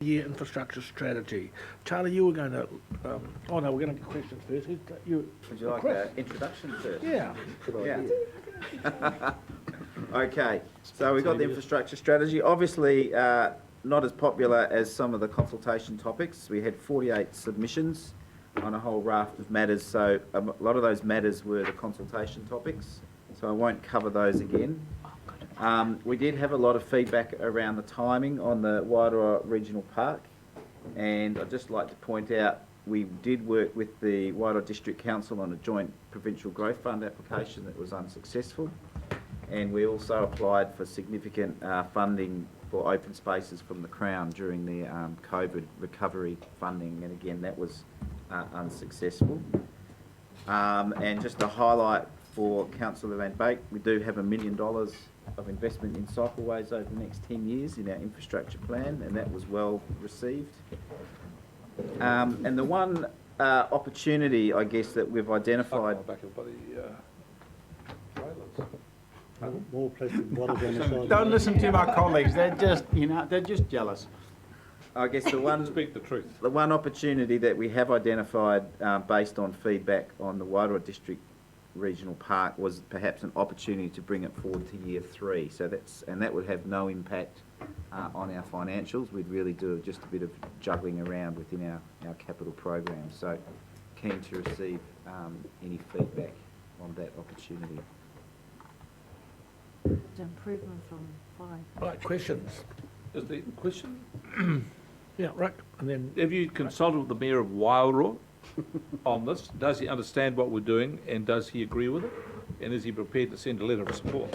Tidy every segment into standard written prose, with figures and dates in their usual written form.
Year infrastructure strategy. Charlie, you were going to. Oh no, we're going to get questions first. Would you like Chris? an introduction first? Yeah. Yeah. Okay, so we've got the infrastructure strategy. Obviously, not as popular as some of the consultation topics. We had 48 submissions on a whole raft of matters, so a lot of those matters were the consultation topics, so I won't cover those again. We did have a lot of feedback around the timing on the Wairoa Regional Park, and I'd just like to point out we did work with the Wairoa District Council on a joint Provincial Growth Fund application that was unsuccessful, and we also applied for significant funding for open spaces from the Crown during the COVID recovery funding, and again that was unsuccessful. And just to highlight for Councillor Van Beek, we do have $1 million of investment in cycleways over the next 10 years in our infrastructure plan, and that was well received. And the one opportunity, I guess, that we've identified... More plastic bottles on the side. Don't listen to my colleagues. They're just, they're just jealous. I guess the one... Speak the truth. The one opportunity that we have identified based on feedback on the Wairoa District Regional Park was perhaps an opportunity to bring it forward to year 3. So that would have no impact on our financials. We'd really do just a bit of juggling around within our capital program. So keen to receive any feedback on that opportunity. It's an improvement from 5. Right, questions. Is the question, Yeah, right. And then have you consulted with the Mayor of Wairoa on this? Does he understand what we're doing, and does he agree with it? And is he prepared to send a letter of support?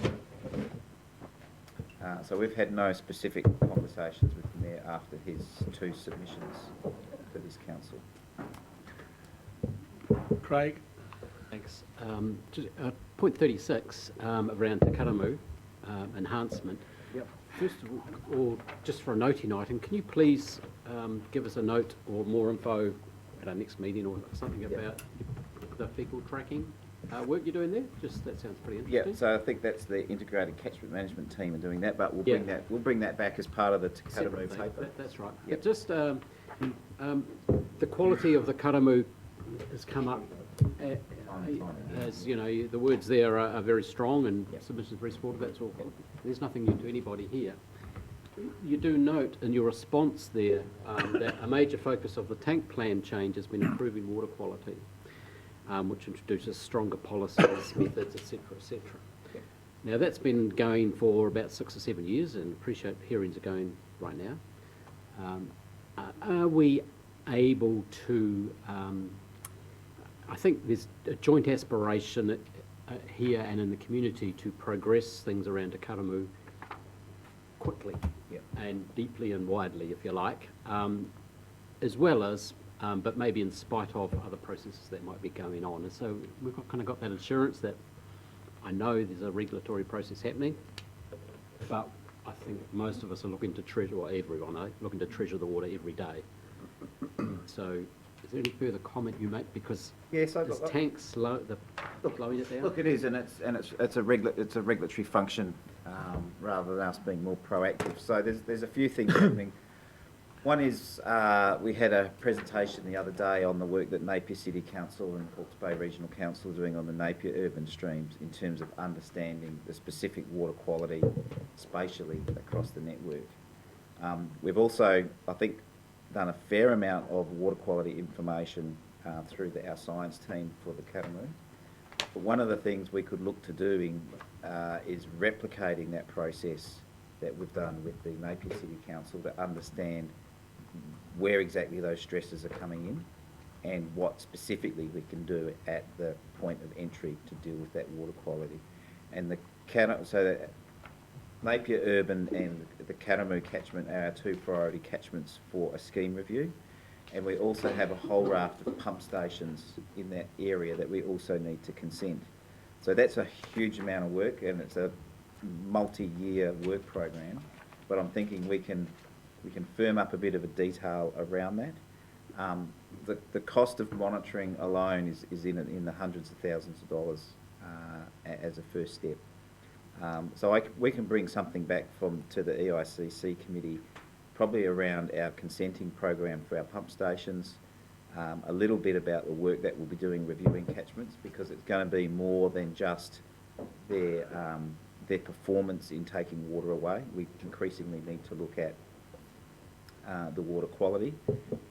So we've had no specific conversations with the Mayor after his 2 submissions to this council. Craig. Thanks. Point 36 around Te Karamu enhancement. Yep. First of all, just for a noting item, can you please give us a note or more info at our next meeting or something about the fecal tracking work you're doing there? Just that sounds pretty interesting. Yeah, so I think that's the integrated catchment management team are doing that, but we'll bring that back as part of the Te Karamu paper. That's right. Yep. Just the quality of the Karamu has come up. As you know, the words there are very strong and submissions very supportive. That's all. There's nothing new to anybody here. You do note in your response there that a major focus of the tank plan change has been improving water quality, which introduces stronger policies, methods, etc., etc. Now that's been going for about 6 or 7 years, and appreciate hearings are going right now. Are we able to? I think there's a joint aspiration here and in the community to progress things around Te Karamu quickly and deeply and widely, if you like, as well as, but maybe in spite of other processes that might be going on. And so we've kind of got that assurance that I know there's a regulatory process happening, but I think most of us are looking to treasure, or everyone, looking to treasure the water every day. So is there any further comment you make? Because this tank's flowing it down. Look, it is, and it's a regulatory function rather than us being more proactive. So there's a few things happening. One is we had a presentation the other day on the work that Napier City Council and Hawke's Bay Regional Council are doing on the Napier urban streams in terms of understanding the specific water quality spatially across the network. We've also, I think, done a fair amount of water quality information through our science team for the Karamu. But one of the things we could look to doing is replicating that process that we've done with the Napier City Council to understand where exactly those stresses are coming in and what specifically we can do at the point of entry to deal with that water quality. And so that Napier Urban and the Karamu catchment are our 2 priority catchments for a scheme review. And we also have a whole raft of pump stations in that area that we also need to consent. So that's a huge amount of work, and it's a multi-year work program. But I'm thinking we can firm up a bit of a detail around that. The cost of monitoring alone is in the hundreds of thousands of dollars as a first step. So we can bring something back to the EICC committee probably around our consenting program for our pump stations, a little bit about the work that we'll be doing reviewing catchments, because it's going to be more than just their performance in taking water away. We increasingly need to look at the water quality,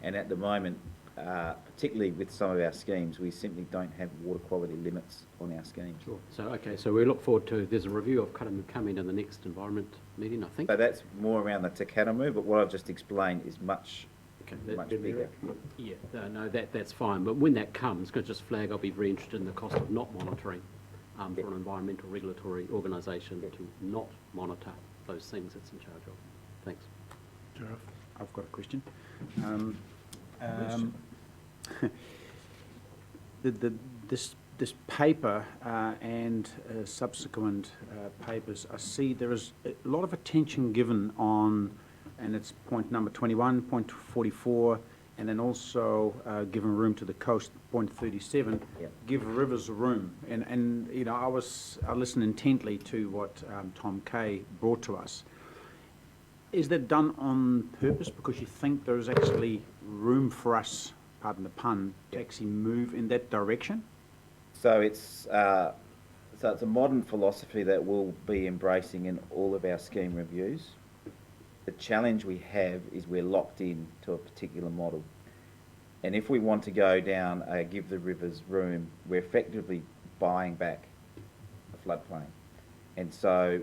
and at the moment, particularly with some of our schemes, we simply don't have water quality limits on our schemes. Sure. So, okay, so we look forward to, there's a review of coming in the next environment meeting, I think. So that's more around the Te Kanamu, but what I've just explained is much Okay, much bigger. Yeah, no, that's fine, but when that comes, could just flag, I'll be very interested in the cost of not monitoring for an environmental regulatory organisation to not monitor those things it's in charge of. Thanks. Sheriff? I've got a question. This paper and subsequent papers, I see there is a lot of attention given on, and it's point number 21, point 44, and then also given room to the coast, point 37, Yep. give rivers room. And you know, I listened intently to what Tom Kay brought to us. Is that done on purpose because you think there is actually room for us, pardon the pun, to actually move in that direction? So it's a modern philosophy that we'll be embracing in all of our scheme reviews. The challenge we have is we're locked in to a particular model. And if we want to go down give the rivers room, we're effectively buying back a floodplain. And so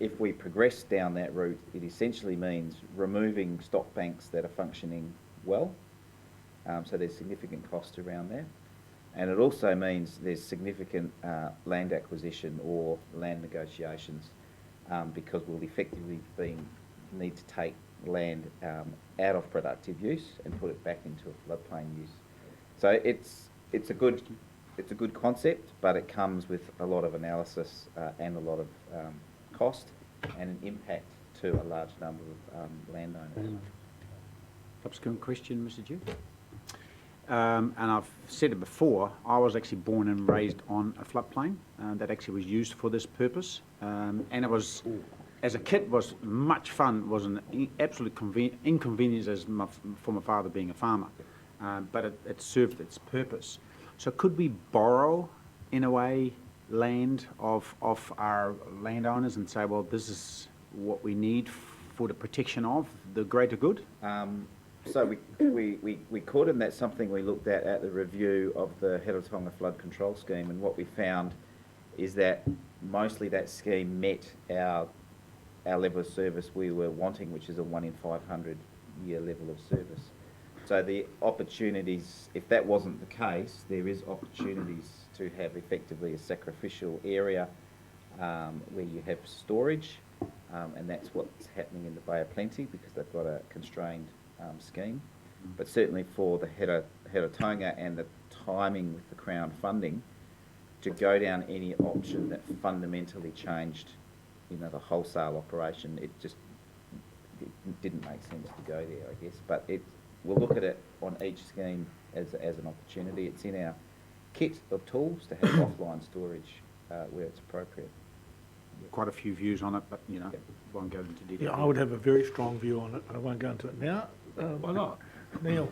if we progress down that route, it essentially means removing stock banks that are functioning well. So there's significant cost around that. And it also means there's significant land acquisition or land negotiations because we'll effectively need to take land out of productive use and put it back into a floodplain use. So it's a good concept, but it comes with a lot of analysis and a lot of cost and an impact to a large number of landowners. Subsequent question, Mr. Chair. And I've said it before, I was actually born and raised on a floodplain that actually was used for this purpose. And it was, as a kid, was much fun, was an absolute inconvenience for my father being a farmer. But it served its purpose. So could we borrow, in a way, land of our landowners and say, well, this is what we need for the protection of the greater good? So we could, and that's something we looked at the review of the Heretatonga Flood Control Scheme, and what we found is that mostly that scheme met our level of service we were wanting, which is a 1 in 500 year level of service. So the opportunities, if that wasn't the case, there is opportunities to have effectively a sacrificial area where you have storage, and that's what's happening in the Bay of Plenty because they've got a constrained scheme. But certainly for the Heretatonga and the timing with the Crown funding, to go down any option that fundamentally changed, the wholesale operation, it didn't make sense to go there, I guess. But we'll look at it on each scheme as an opportunity. It's in our kit of tools to have offline storage where it's appropriate. Quite a few views on it, but, won't go into detail. Yeah, I would have a very strong view on it. I won't go into it now. Why not? Neil?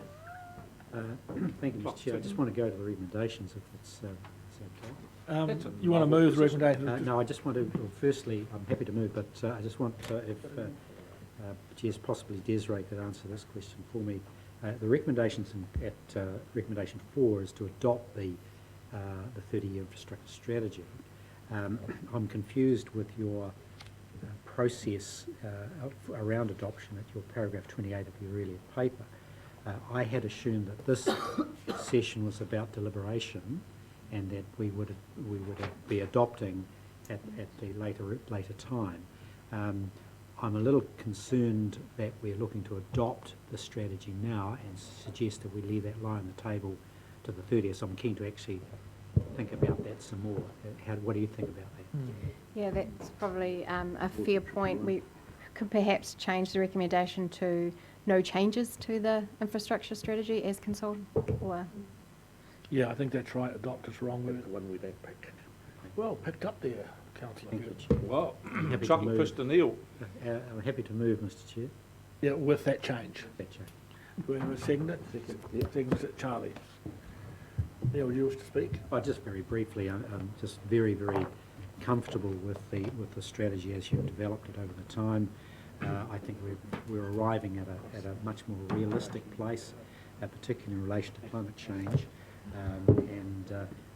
Thank you, Mr. Chair. I just want to go to the recommendations, if it's okay. You want to move the recommendation? No, I just want to, well, firstly, I'm happy to move, but I just want, if Chair's possibly Desiree could answer this question for me. The recommendations at recommendation 4 is to adopt the 30-year infrastructure strategy. I'm confused with your process around adoption at your paragraph 28 of your earlier paper. I had assumed that this session was about deliberation and that we would be adopting at the later time. I'm a little concerned that we're looking to adopt the strategy now and suggest that we leave that lie on the table to the 30th. So I'm keen to actually think about that some more. What do you think about that? Yeah, that's probably a fair point. We could perhaps change the recommendation to no changes to the infrastructure strategy as consulted, or... Yeah, I think that's right. Adopt is wrong with it. The one we don't pick. Well picked up there, councillor. Thank you, Chair. Well, Happy to chocolate move. fish to Neil. I'm happy to move, Mr. Chair. Yeah, with that change. that change. Do we have a second? Second it, Charlie. Neil, would you wish to speak? Just very briefly, I'm just very, very comfortable with the strategy as you've developed it over the time. I think we're arriving at a much more realistic place, particularly in relation to climate change.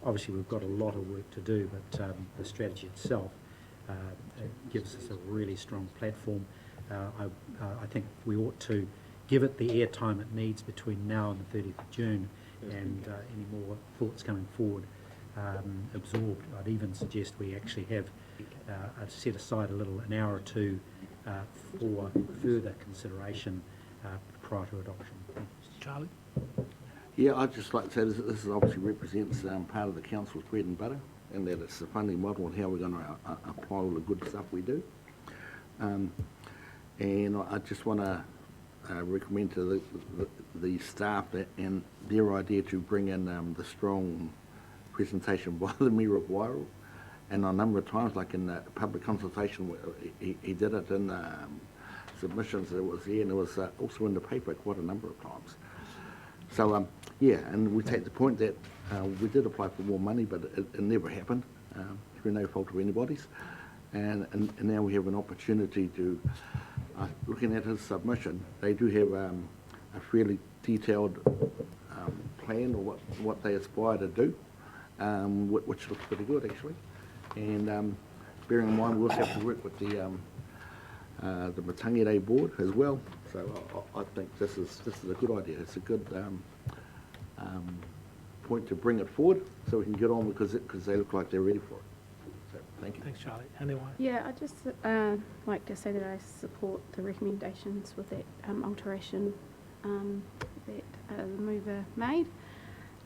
Obviously we've got a lot of work to do, but the strategy itself it gives us a really strong platform. I think we ought to give it the airtime it needs between now and the 30th of June, and any more thoughts coming forward absorbed. I'd even suggest we actually have set aside an hour or two for further consideration prior to adoption. Thank you, Mr. Charlie? Yeah, I'd just like to say this is obviously represents part of the council's bread and butter, and that it's the funding model and how we're going to apply all the good stuff we do. And I just want to recommend to the staff and their idea to bring in the strong presentation by the Mayor of Wairoa, and a number of times, like in the public consultation, he did it in submissions that was there, and it was also in the paper quite a number of times. So, yeah, and we take the point that we did apply for more money, but it never happened, through no fault of anybody's. And now we have an opportunity to, looking at his submission, they do have a fairly detailed plan of what they aspire to do, which looks pretty good, actually. And bearing in mind, we also have to work with the Matangere board as well. So I think this is a good idea. It's a good point to bring it forward so we can get on because they look like they're ready for it. So thank you. Thanks, Charlie. Anyone? Yeah, I'd just like to say that I support the recommendations with that alteration that the mover made,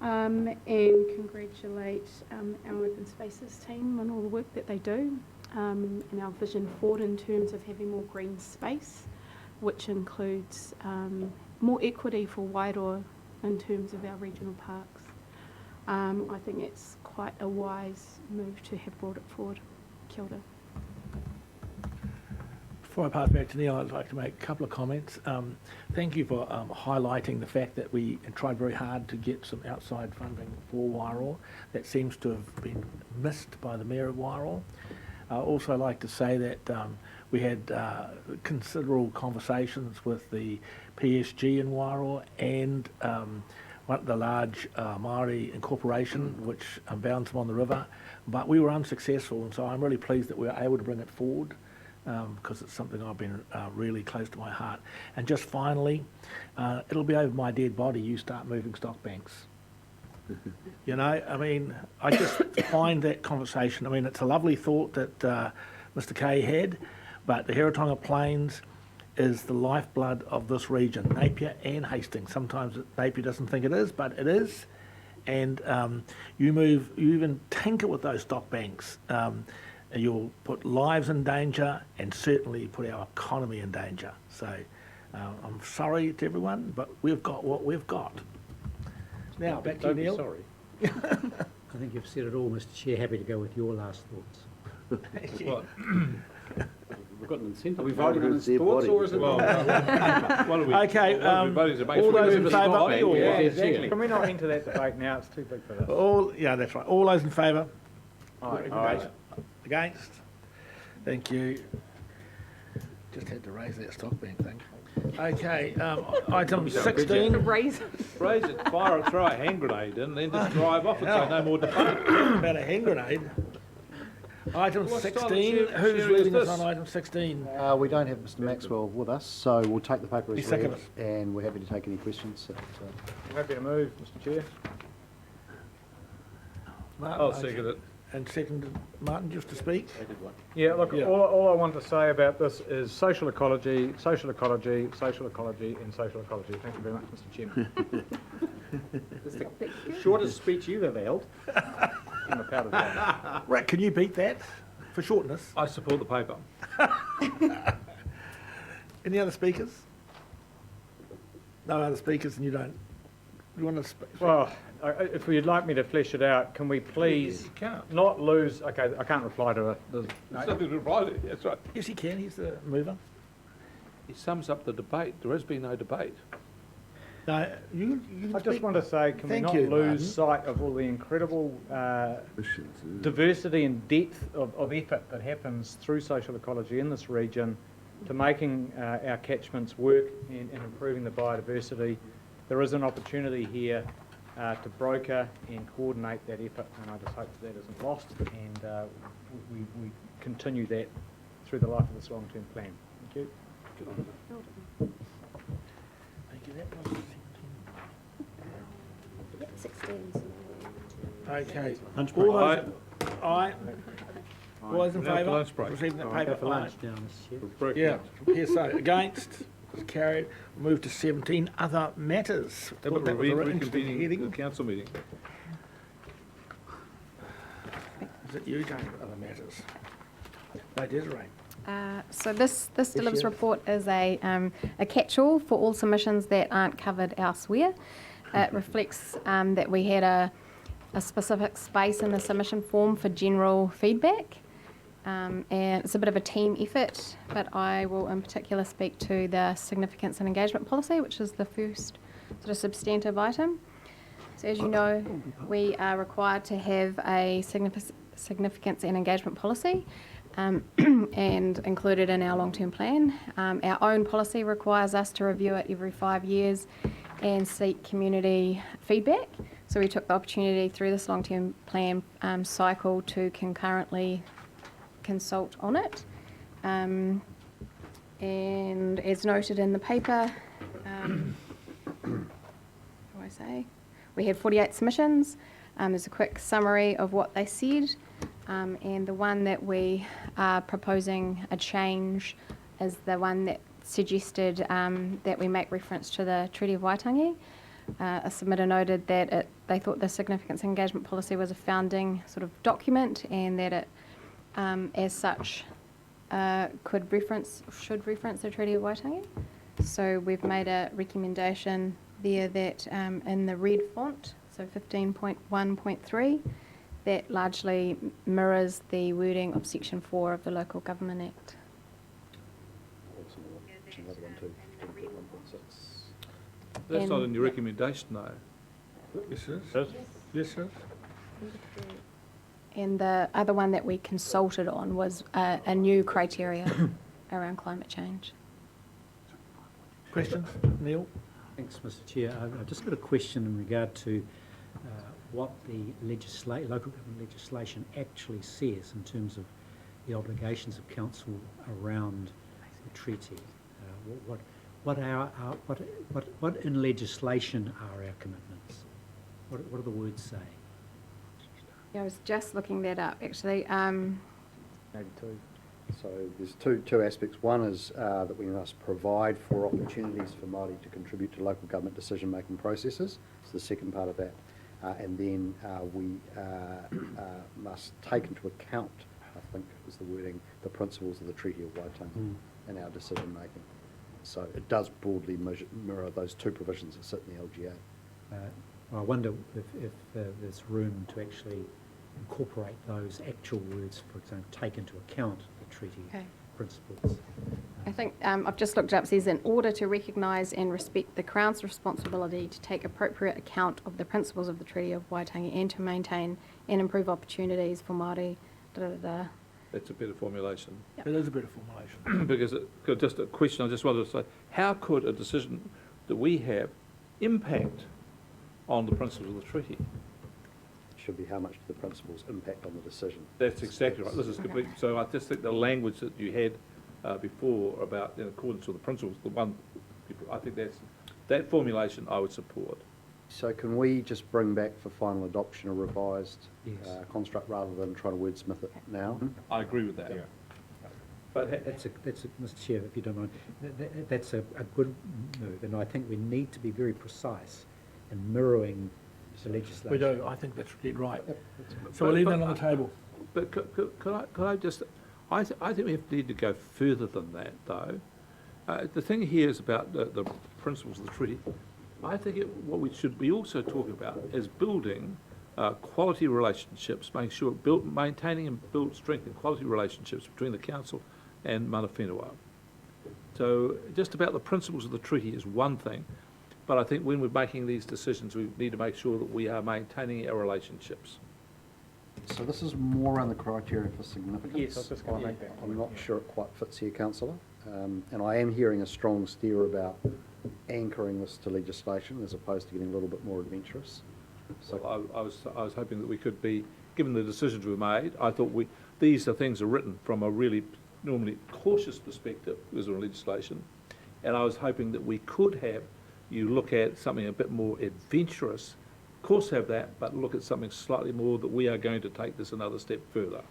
and congratulate our open spaces team on all the work that they do, and our vision forward in terms of having more green space, which includes more equity for Wairoa in terms of our regional parks. I think it's quite a wise move to have brought it forward. Kia ora. Before I pass back to Neil, I'd like to make a couple of comments. Thank you for highlighting the fact that we tried very hard to get some outside funding for Wairoa. That seems to have been missed by the Mayor of Wairoa. I'd also like to say that we had considerable conversations with the PSG in Wairoa and the large Māori incorporation which bounds them on the river, but we were unsuccessful, and so I'm really pleased that we were able to bring it forward because it's something I've been really close to my heart. And just finally, it'll be over my dead body you start moving stock banks. You know, I mean, I just find that conversation, I mean, it's a lovely thought that Mr. Kay had, but the Heretaunga Plains is the lifeblood of this region, Napier and Hastings. Sometimes Napier doesn't think it is, but it is. And you even tinker with those stock banks, you'll put lives in danger and certainly put our economy in danger. So I'm sorry to everyone, but we've got what we've got. Now, back to you, Neil. Sorry. I think you've said it all, Mr. Chair. Happy to go with your last thoughts. Well, We've got an incentive. Are we voting on his Their thoughts, body. or is it? well, what do we? Okay, what do we vote is to make all sure we those move in the stock favour? bank, or Yeah, what? exactly. Can we not enter that debate now? It's too big for this. Yeah, that's right. All those in favour? Aye. Against? Thank you. Just had to raise that stock bank thing. Okay, item 16. Raise. Raise it, fire it, throw a hand grenade in, then just drive off and say no more debate. About a hand grenade. Item What style of 16, chair- who's chair is reading us this? on item 16? We don't have Mr Maxwell with us, so we'll take the paper He's as sick read, of us. and we're happy to take any questions. I'm happy to move, Mr Chair. Martin, I'll second it. And seconded, Martin, just to speak? Yeah, look, Yeah. all I want to say about this is social ecology, social ecology, social ecology, and social ecology. Thank you very much, Mr Chairman. That's the shortest speech you've ever held. I'm proud of that. Right, can you beat that for shortness? I support the paper. Any other speakers? No other speakers, and you don't? You want to speak? Well, if you'd like me to flesh it out, can we please You can't. not lose, okay, I can't reply to it. There's nothing to reply to, that's right. Yes, he can, he's the mover. He sums up the debate. There has been no debate. No, you I just want to say, can we Thank not you, lose sight of all the incredible diversity and depth of effort that happens through social ecology in this region to making our catchments work and improving the biodiversity. There is an opportunity here to broker and coordinate that effort, and I just hope that isn't lost, and we continue that through the life of this long-term plan. Thank you. Thank you. That was 16. okay. Lunch All break. those, aye. All those in Now for favour? lunch break. Receiving that Go paper, for aye. lunch now, Mr. Chair. Break Yeah, now. here so against, it's carried. Move to 17, other matters. How Thought about that was a very interesting reconvening the heading. council meeting? Is it you, Jane, other matters? No, Desiree. So this delivers report is a catch-all for all submissions that aren't covered elsewhere. It reflects that we had a specific space in the submission form for general feedback. And it's a bit of a team effort, but I will in particular speak to the significance and engagement policy, which is the first sort of substantive item. So as you know, we are required to have a significance and engagement policy and included in our long-term plan. Our own policy requires us to review it every 5 years and seek community feedback. So we took the opportunity through this long-term plan cycle to concurrently consult on it. And as noted in the paper, we had 48 submissions. There's a quick summary of what they said. And the one that we are proposing a change is the one that suggested that we make reference to the Treaty of Waitangi. A submitter noted that they thought the significance engagement policy was a founding sort of document and that it, as such, should reference the Treaty of Waitangi. So we've made a recommendation there that in the red font, so 15.1.3, that largely mirrors the wording of Section 4 of the Local Government Act. That's And- not in your recommendation, though. Yes, it is. Yes, it is. And the other one that we consulted on was a new criteria around climate change. Questions? Neil? Thanks, Mr. Chair. I've just got a question in regard to what the local government legislation actually says in terms of the obligations of council around the treaty. What in legislation are our commitments? What do the words say? Yeah, I was just looking that up, actually. Maybe two. So there's two aspects. One is that we must provide for opportunities for Māori to contribute to local government decision-making processes. It's the second part of that. And then we must take into account, I think is the wording, the principles of the Treaty of Waitangi in our decision-making. So it does broadly mirror those two provisions that sit in the LGA. I wonder if there's room to actually incorporate those actual words, for example, take into account the treaty Okay. principles. I think I've just looked it up. It says, in order to recognise and respect the Crown's responsibility to take appropriate account of the principles of the Treaty of Waitangi and to maintain and improve opportunities for Māori, That's a better formulation. Yep. It is a bit of formulation. Because just a question, I just wanted to say, how could a decision that we have impact on the principles of the treaty? Should be how much do the principles impact on the decision. That's exactly right. This is complete. So I just think the language that you had before about in accordance with the principles, the one, I think that formulation I would support. So can we just bring back for final adoption a revised Yes. construct rather than trying to wordsmith it now? I agree with that. But That's Mr. Chair, if you don't mind, that's a good move, and I think we need to be very precise in mirroring the legislation. We do. I think that's dead right. So we'll leave that on the table. But could I just, I think we need to go further than that, though. The thing here is about the principles of the treaty. I think what we should be also talking about is building quality relationships, making sure maintaining and strengthening quality relationships between the council and mana whenua. So just about the principles of the treaty is one thing, but I think when we're making these decisions, we need to make sure that we are maintaining our relationships. So this is more around the criteria for significance. Yes, I was just going to make that I'm point. not sure it quite fits here, councillor. And I am hearing a strong steer about anchoring this to legislation as opposed to getting a little bit more adventurous. So I was hoping that we could be, given the decisions we made, I thought these are things are written from a really normally cautious perspective because of legislation, and I was hoping that we could have you look at something a bit more adventurous. Of course have that, but look at something slightly more that we are going to take this another step further.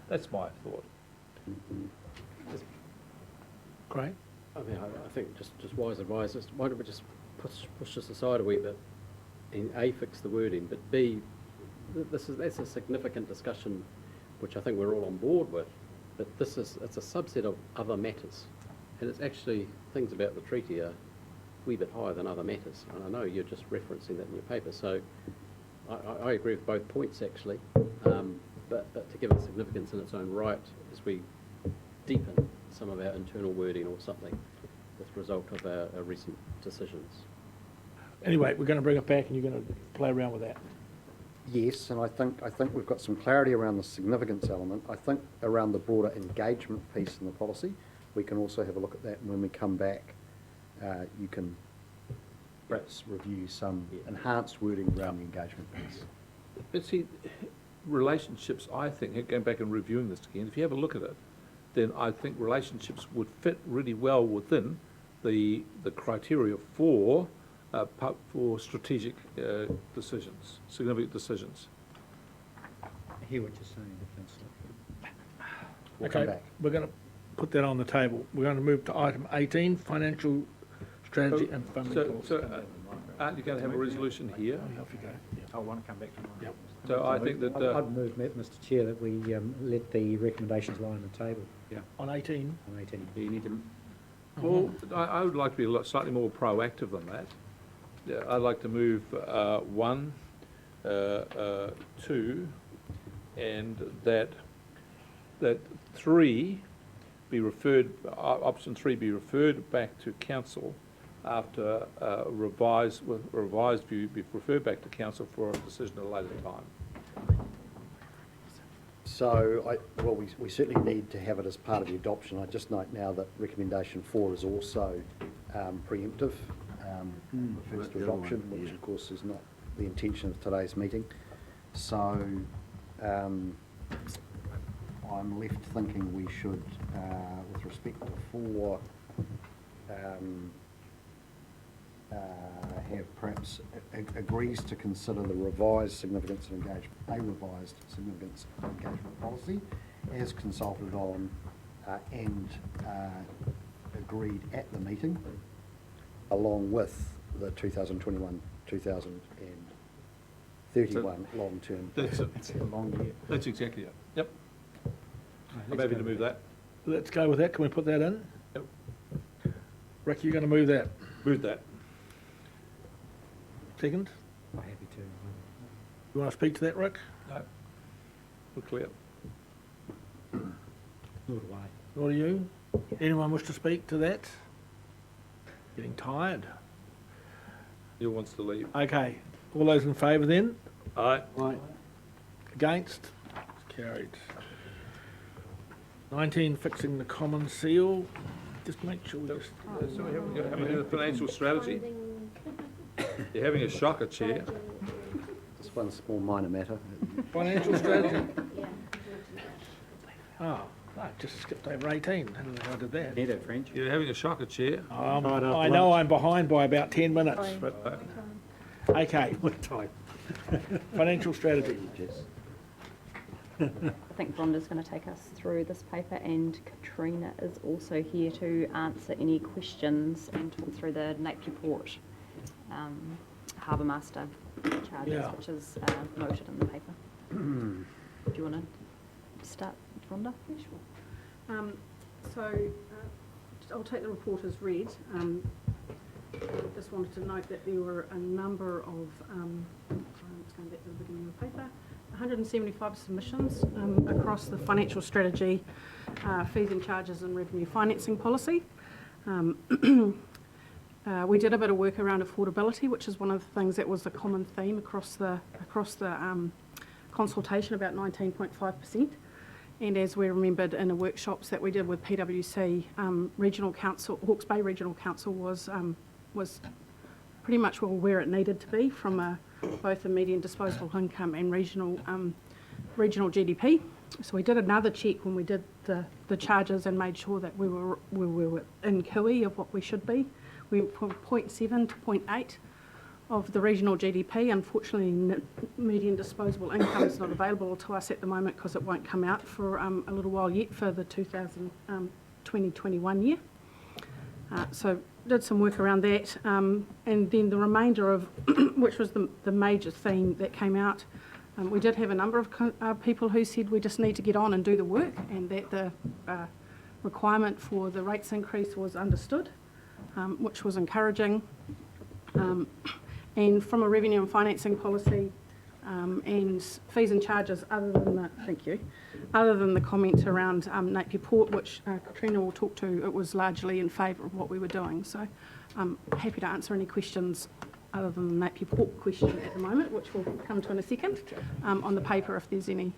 That's my thought. Great. I mean, I think just wise advice, why don't we just push this aside a wee bit and A, fix the wording, but B, that's a significant discussion which I think we're all on board with, but it's a subset of other matters, and it's actually, things about the treaty are a wee bit higher than other matters, and I know you're just referencing that in your paper, so I agree with both points actually, but to give it significance in its own right as we deepen some of our internal wording or something with result of our recent decisions. Anyway, we're going to bring it back and you're going to play around with that. yes, and I think we've got some clarity around the significance element. I think around the broader engagement piece in the policy, we can also have a look at that, and when we come back, you can perhaps review some enhanced wording around the engagement piece. But see, relationships, I think, going back and reviewing this again, if you have a look at it, then I think relationships would fit really well within the criteria for strategic decisions, significant decisions. I hear what you're saying, councillor. We'll come Okay, back. we're going to put that on the table. We're going to move to item 18, financial strategy and funding policy. So aren't you going to have a resolution here? Oh, off you go. Yeah. I want to come back to mine. Yep. So I think that, I'd move, Mr Chair, that we let the recommendations lie on the table On 18, on 18. You need to, well, I would like to be a lot slightly more proactive than that. Yeah, I'd like to move 1, 2, and that 3 be referred, option 3 be referred back to council after revised view, be referred back to council for a decision at a later time. So, we certainly need to have it as part of the adoption. I just note now that recommendation 4 is also preemptive, refers to the other one, adoption, which yeah. of course is not the intention of today's meeting. So, I'm left thinking we should, with respect to 4, have perhaps agrees to consider the revised significance of engagement, a revised significance of engagement policy as consulted on and agreed at the meeting, along with the 2021-2031 long-term. That's it. It's a long year. That's exactly it. Yep. I'm happy to move that. let's go with that. Can we put that in? Yep. Rick, you're going to move that. Move that. Second? I'm happy to. You want to speak to that, Rick? No. We're clear. Nor do I. Nor do you? Anyone wish to speak to that? Getting tired. Neil wants to leave. Okay, all those in favour then? Aye. Against? Carried. 19, fixing the common seal. Just make sure we just... So we haven't had a financial strategy. You're having a shocker, Chair. Just one small minor matter. Financial strategy. Oh, I just skipped over 18. I don't know how I did that. Neither French. You're having a shocker, Chair. I know I'm behind by about 10 minutes, but, okay, What time? financial strategy. I think Rhonda's going to take us through this paper, and Katrina is also here to answer any questions and talk through the Napier Port Harbour Master charges, Yeah. which is noted in the paper. Do you want to start, Rhonda? Sure. I'll take the report as read. Just wanted to note that there were a number of, sorry, I'm just going back to the beginning of the paper, 175 submissions across the financial strategy, fees and charges and revenue financing policy. We did a bit of work around affordability, which is one of the things that was a common theme across the consultation, about 19.5%. And as we remembered in the workshops that we did with PwC, Regional Council, Hawke's Bay Regional Council was pretty much where it needed to be from both the median disposable income and regional GDP. So we did another check when we did the charges and made sure that we were in QE of what we should be. We went from 0.7 to 0.8 of the regional GDP. Unfortunately, median disposable income is not available to us at the moment because it won't come out for a little while yet for the 2020-21 year. So did some work around that, and then the remainder of, which was the major theme that came out, we did have a number of people who said we just need to get on and do the work, and that the requirement for the rates increase was understood, which was encouraging. And from a revenue and financing policy and fees and charges, other than the comment around Napier Port, which Katrina will talk to, it was largely in favour of what we were doing. So I'm happy to answer any questions other than the Napier Port question at the moment, which we'll come to in a second, on the paper if there's any.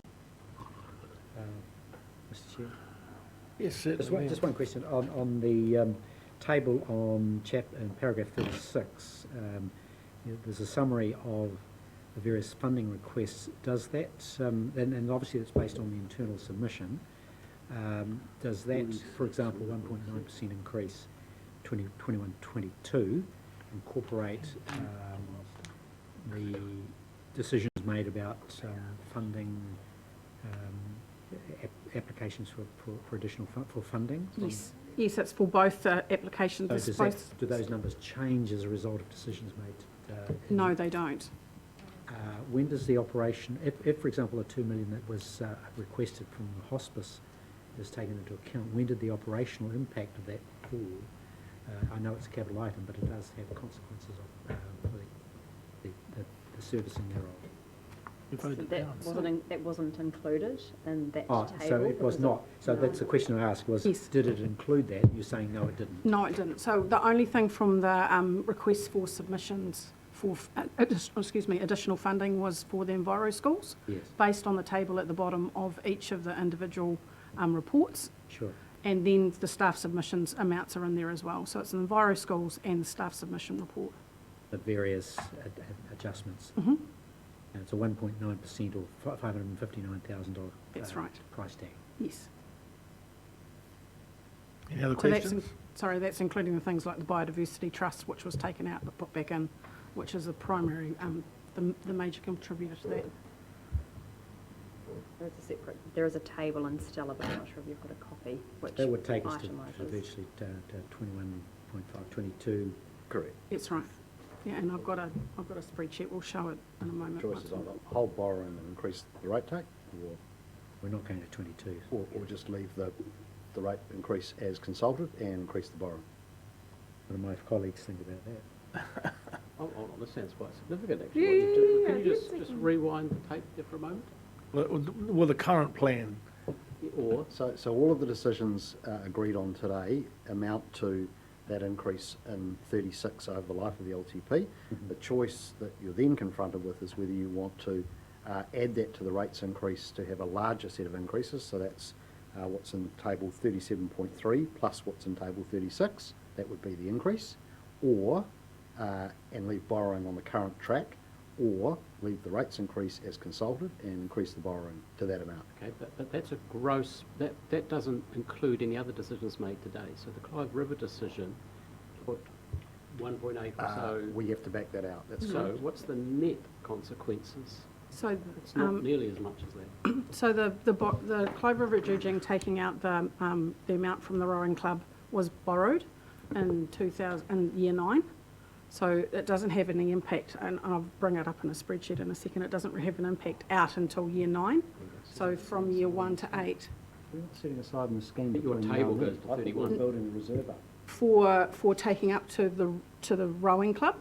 Mr Chair? Yes, certainly. Just one question on the table on paragraph 36. There's a summary of the various funding requests. Does that, and obviously it's based on the internal submission, does that, for example, 1.9% increase 2021-22 incorporate the decisions made about funding applications for additional for funding? Yes, it's for both applications. So do those numbers change as a result of decisions made? No, they don't. When does the operation, if for example, a 2 million that was requested from the hospice is taken into account, when did the operational impact of that fall? I know it's a capital item, but it does have consequences for the servicing thereof. So that wasn't included in that table? So it was not. So that's the question I asked was, Yes. Did it include that? You're saying no, it didn't. No, it didn't. So the only thing from the requests for submissions for additional funding was for the Enviro schools, Yes. based on the table at the bottom of each of the individual reports. Sure. And then the staff submissions amounts are in there as well. So it's the Enviro schools and the staff submission report. The various adjustments. Mm-hmm. And it's a 1.9% or $559,000 That's right. price tag. Yes. Any other So questions? that's including the things like the Biodiversity Trust, which was taken out but put back in, which is the primary, the major contributor to that. There is a table in Stella, but I'm not sure if you've got a copy, which That would take us to itemises. virtually to 21.5, 22. Correct. That's right. Yeah, and I've got a spreadsheet. We'll show it in a moment. Choices on hold borrowing and increase the rate take, We're not going to 22. or just leave the rate increase as consulted and increase the borrowing. What do my colleagues think about that? Hold on, this sounds quite significant actually. What you've just- Can you just rewind the tape there for a moment? Well, the current plan, Or, So all of the decisions agreed on today amount to that increase in 36 over the life of the LTP. The choice that you're then confronted with is whether you want to add that to the rates increase to have a larger set of increases. So that's what's in table 37.3 plus what's in table 36. That would be the increase. Or, and leave borrowing on the current track, or leave the rates increase as consulted and increase the borrowing to that amount. okay, but that's a gross, that doesn't include any other decisions made today. So the Clyde River decision put 1.8 or so. We have to back that out. That's So what's the net consequences? So, It's not nearly as much as that. so the Clyde River dredging taking out the amount from the rowing club was borrowed in year 9. So it doesn't have any impact, and I'll bring it up in a spreadsheet in a second. It doesn't have an impact out until year 9. So from year 1 to 8. We're not setting aside in the scheme. But your between now table and then. goes to I think 31. we're building the reserve up. For taking up to the rowing club,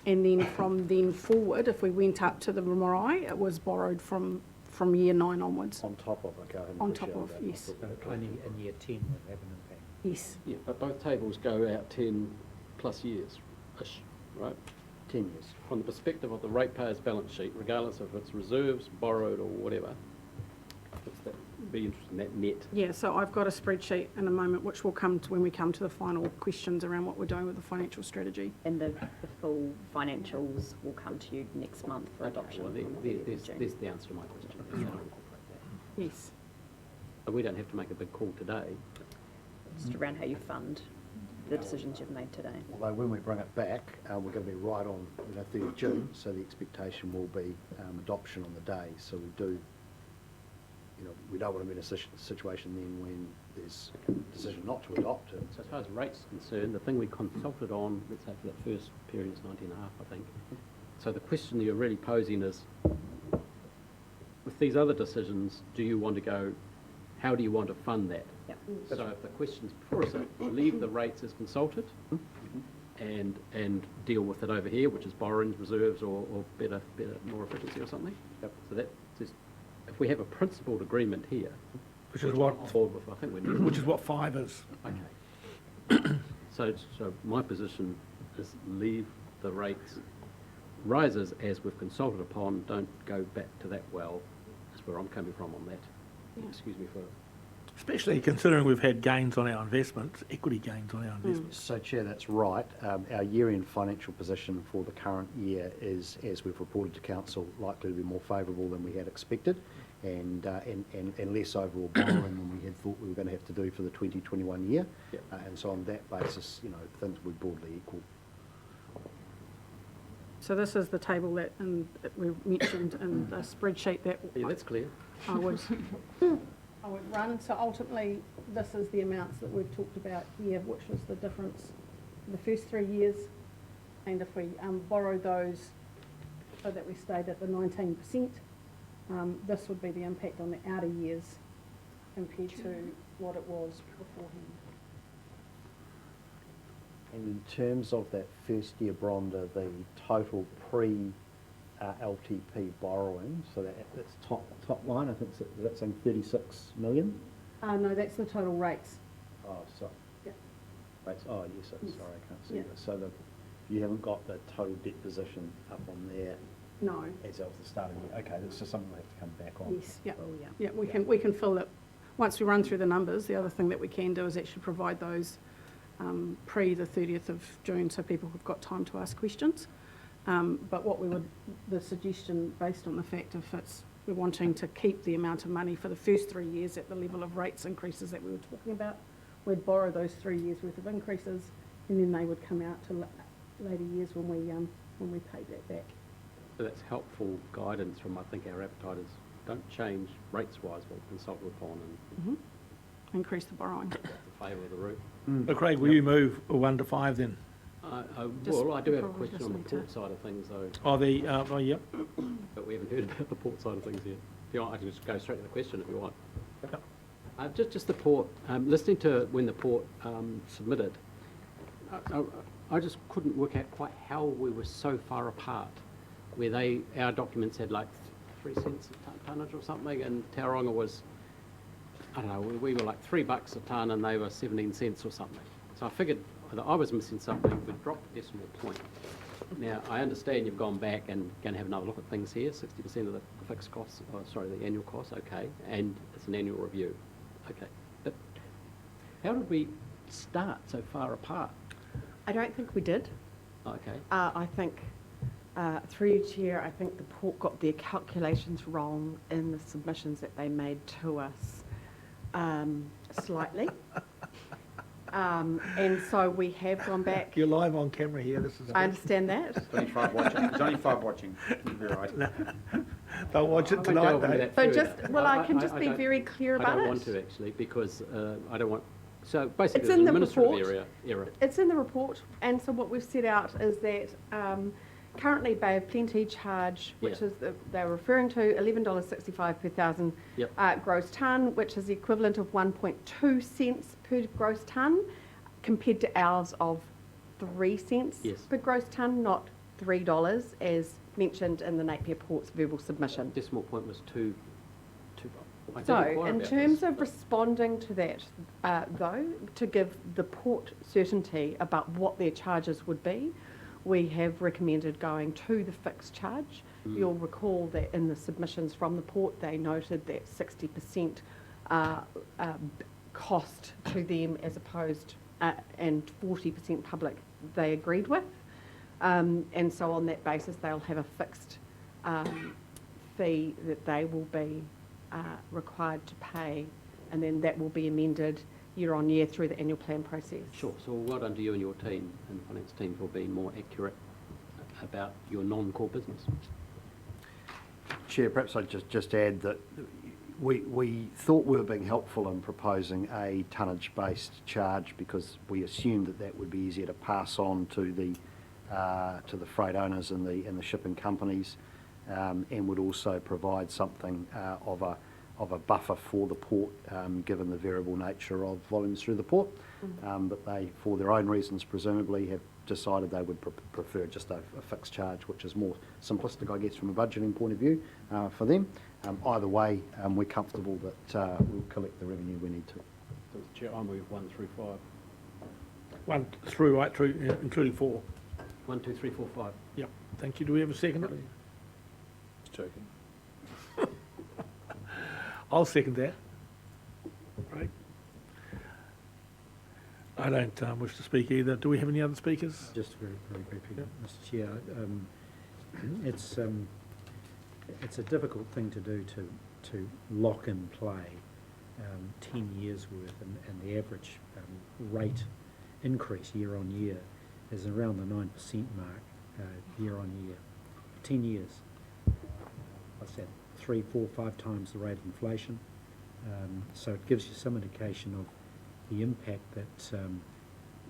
and then from then forward, if we went up to the Marae, it was borrowed from year 9 onwards. on top of, okay. I hadn't On top appreciated of, that. yes. So only in year 10 will have an impact. Yes. Yeah, but both tables go out 10+ years-ish, right? 10 years. From the perspective of the ratepayer's balance sheet, regardless of its reserves, borrowed or whatever, it's that, be interested in that net. Yeah, so I've got a spreadsheet in a moment, which will come to when we come to the final questions around what we're doing with the financial strategy. And the full financials will come to you next month for adoption. Well, on the 30th of June. there's the answer to my question. Yes, I'll incorporate that. Yes. But we don't have to make a big call today. Just around how you fund the decisions you've made today. Although when we bring it back, we're going to be right on 30 June, so the expectation will be adoption on the day. So we do, we don't want to be in a situation then when there's a decision not to adopt it. So as far as rates are concerned, the thing we consulted on, let's say for that first period is 19.5, I think. So the question that you're really posing is, with these other decisions, do you want to go, how do you want to fund that? Yep. So if the question's before us, leave the rates as consulted and deal with it over here, which is borrowings, reserves, or better, more efficiency or something. Yep. So that just, if we have a principled agreement here, Which is what, on board with, I think we're which is what 5 is. okay. So my position is leave the rates rises as we've consulted upon. Don't go back to that well. That's where I'm coming from on that. Yeah. Excuse me for. Especially considering we've had gains on our investments, equity gains on our investments. So, Chair, that's right. Our year-end financial position for the current year is, as we've reported to Council, likely to be more favourable than we had expected, and less overall borrowing than we had thought we were going to have to do for the 2021 year. Yep. And so on that basis, things will be broadly equal. So this is the table that we mentioned in the spreadsheet that Yeah, that's clear. I would run. So ultimately, this is the amounts that we've talked about here, which was the difference for the first 3 years. And if we borrow those so that we stayed at the 19%, this would be the impact on the outer years compared to what it was beforehand. And in terms of that first year, Bronda, the total pre-LTP borrowing, so that's top line, I think that's saying 36 million? No, that's the total rates. Oh, sorry. Yeah. Rates, oh, yes, Yes. sorry, I can't see Yeah. that. So you haven't got the total debt position up on there No. as of the start of the year. Okay, that's just something we have to come back on. Yes. Yeah. Oh, yeah. Yeah. We can fill it once we run through the numbers. The other thing that we can do is actually provide those pre the 30th of June, so people have got time to ask questions. But the suggestion based on the fact of we're wanting to keep the amount of money for the first 3 years at the level of rates increases that we were talking about, we'd borrow those 3 years worth of increases, and then they would come out to later years when we paid that back. So that's helpful guidance from, I think, our appetite is don't change rates-wise what we consulted upon and Increase the borrowing. the favour of the route. But Craig, will you move 1 to 5 then? Well, I do have a probably question on the just need port side of things though, Yep. but we haven't heard about the port side of things yet. If you want, I can just go straight to the question if you want. Yep. Just the port, listening to when the port submitted, I just couldn't work out quite how we were so far apart, where our documents had like 3 cents a tonnage or something, and Tauranga was, I don't know, we were like $3 a tonne and they were 17 cents or something. So I figured that I was missing something, we dropped the decimal point. Now, I understand you've gone back and going to have another look at things here, 60% of the fixed costs, the annual costs, okay, and it's an annual review, okay. But how did we start so far apart? I don't think we did. Okay, I think, through you, Chair, I think the port got their calculations wrong in the submissions that they made to us slightly. And so we have gone back. You're live on camera here. This is. I understand that. There's only 5 watching. There's only 5 watching. You'll be right. They'll watch it tonight, though. So just, well, I can just be don't- very clear about it. I don't want to actually, because I don't want, so basically It's there's in an the administrative report. error. It's in the report, and so what we've set out is that currently Bay of Plenty charge, which Yeah. is, they're referring to $11.65 per thousand Yep. gross tonne, which is the equivalent of 1.2 cents per gross tonne, compared to ours of 3 cents Yes. per gross tonne, not $3, as mentioned in the Napier Port's verbal submission. Decimal point was 2, I So, did inquire in about terms this, of but- responding to that, though, to give the port certainty about what their charges would be, we have recommended going to the fixed charge. You'll recall that in the submissions from the port, they noted that 60% cost to them as opposed and 40% public they agreed with. And so on that basis, they'll have a fixed fee that they will be required to pay, and then that will be amended year on year through the annual plan process. Sure, so well done to you and your team and the finance team for being more accurate about your non-core business. Chair, perhaps I'd just add that we thought we were being helpful in proposing a tonnage-based charge because we assumed that would be easier to pass on to the freight owners and the shipping companies, and would also provide something of a buffer for the port, given the variable nature of volumes through the port. But they, for their own reasons, presumably have decided they would prefer just a fixed charge, which is more simplistic, I guess, from a budgeting point of view for them. Either way, we're comfortable that we'll collect the revenue we need to. Chair, I move 1 through 5. 1 through, right through, including 4. 1, 2, 3, 4, 5. Yep, thank you. Do we have a second? Just joking. I'll second that. Right. I don't wish to speak either. Do we have any other speakers? Just very, very briefly, Yep. Mr. Chair. It's a difficult thing to do to lock in play 10 years worth, and the average rate increase year on year is around the 9% mark year on year. 10 years. What's that? 3, 4, 5 times the rate of inflation. So it gives you some indication of the impact that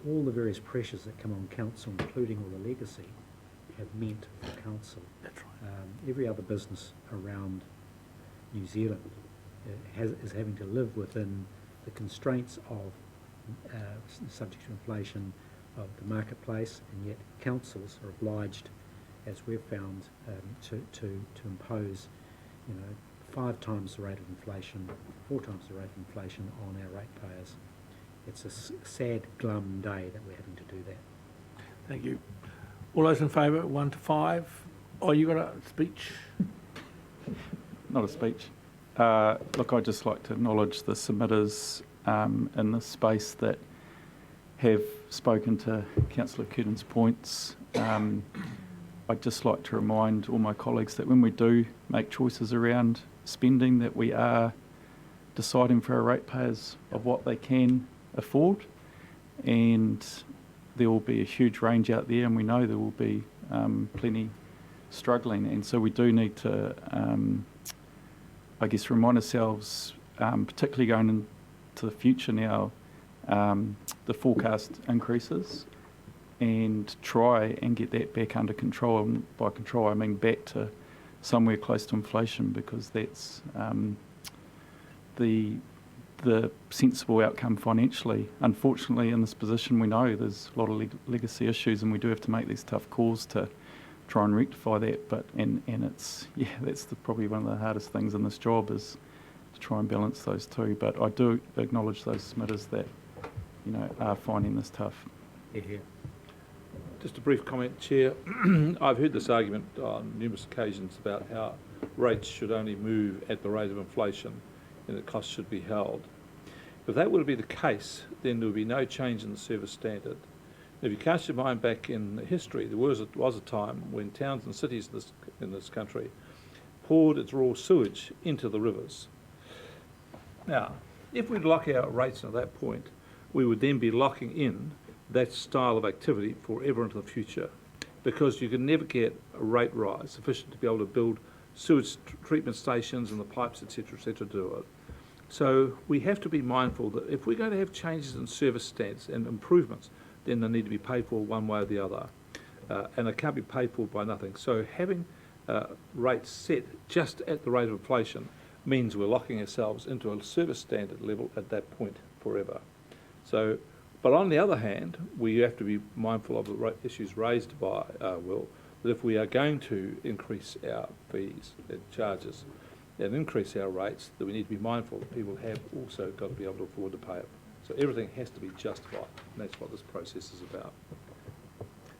all the various pressures that come on council, including all the legacy, have meant for council. That's right. Every other business around New Zealand is having to live within the constraints of subject to inflation of the marketplace, and yet councils are obliged, as we've found, to impose, 5 times the rate of inflation, 4 times the rate of inflation on our ratepayers. It's a sad, glum day that we're having to do that. Thank you. All those in favour, 1 to 5. Oh, you got a speech? Not a speech. Look, I'd just like to acknowledge the submitters in this space that have spoken to Councillor Curtin's points. I'd just like to remind all my colleagues that when we do make choices around spending, that we are deciding for our ratepayers of what they can afford, and there will be a huge range out there, and we know there will be plenty struggling, and so we do need to, I guess, remind ourselves, particularly going into the future now, the forecast increases, and try and get that back under control. And by control, I mean back to somewhere close to inflation, because that's the sensible outcome financially. Unfortunately, in this position, we know there's a lot of legacy issues, and we do have to make these tough calls to try and rectify that. But and it's that's probably one of the hardest things in this job, is to try and balance those two. But I do acknowledge those submitters that are finding this tough. Yeah. Just a brief comment, Chair. I've heard this argument on numerous occasions about how rates should only move at the rate of inflation and that costs should be held. If that were to be the case, then there would be no change in the service standard. If you cast your mind back in history, there was a time when towns and cities in this country poured its raw sewage into the rivers. Now, if we'd lock our rates at that point, we would then be locking in that style of activity forever into the future, because you can never get a rate rise sufficient to be able to build sewage treatment stations and the pipes, etc., to do it. So we have to be mindful that if we're going to have changes in service standards and improvements, then they need to be paid for one way or the other, and they can't be paid for by nothing. So having rates set just at the rate of inflation means we're locking ourselves into a service standard level at that point forever. So, but on the other hand, we have to be mindful of the issues raised by Will, that if we are going to increase our fees and charges, and increase our rates, that we need to be mindful that people have also got to be able to afford to pay it. So everything has to be justified, and that's what this process is about.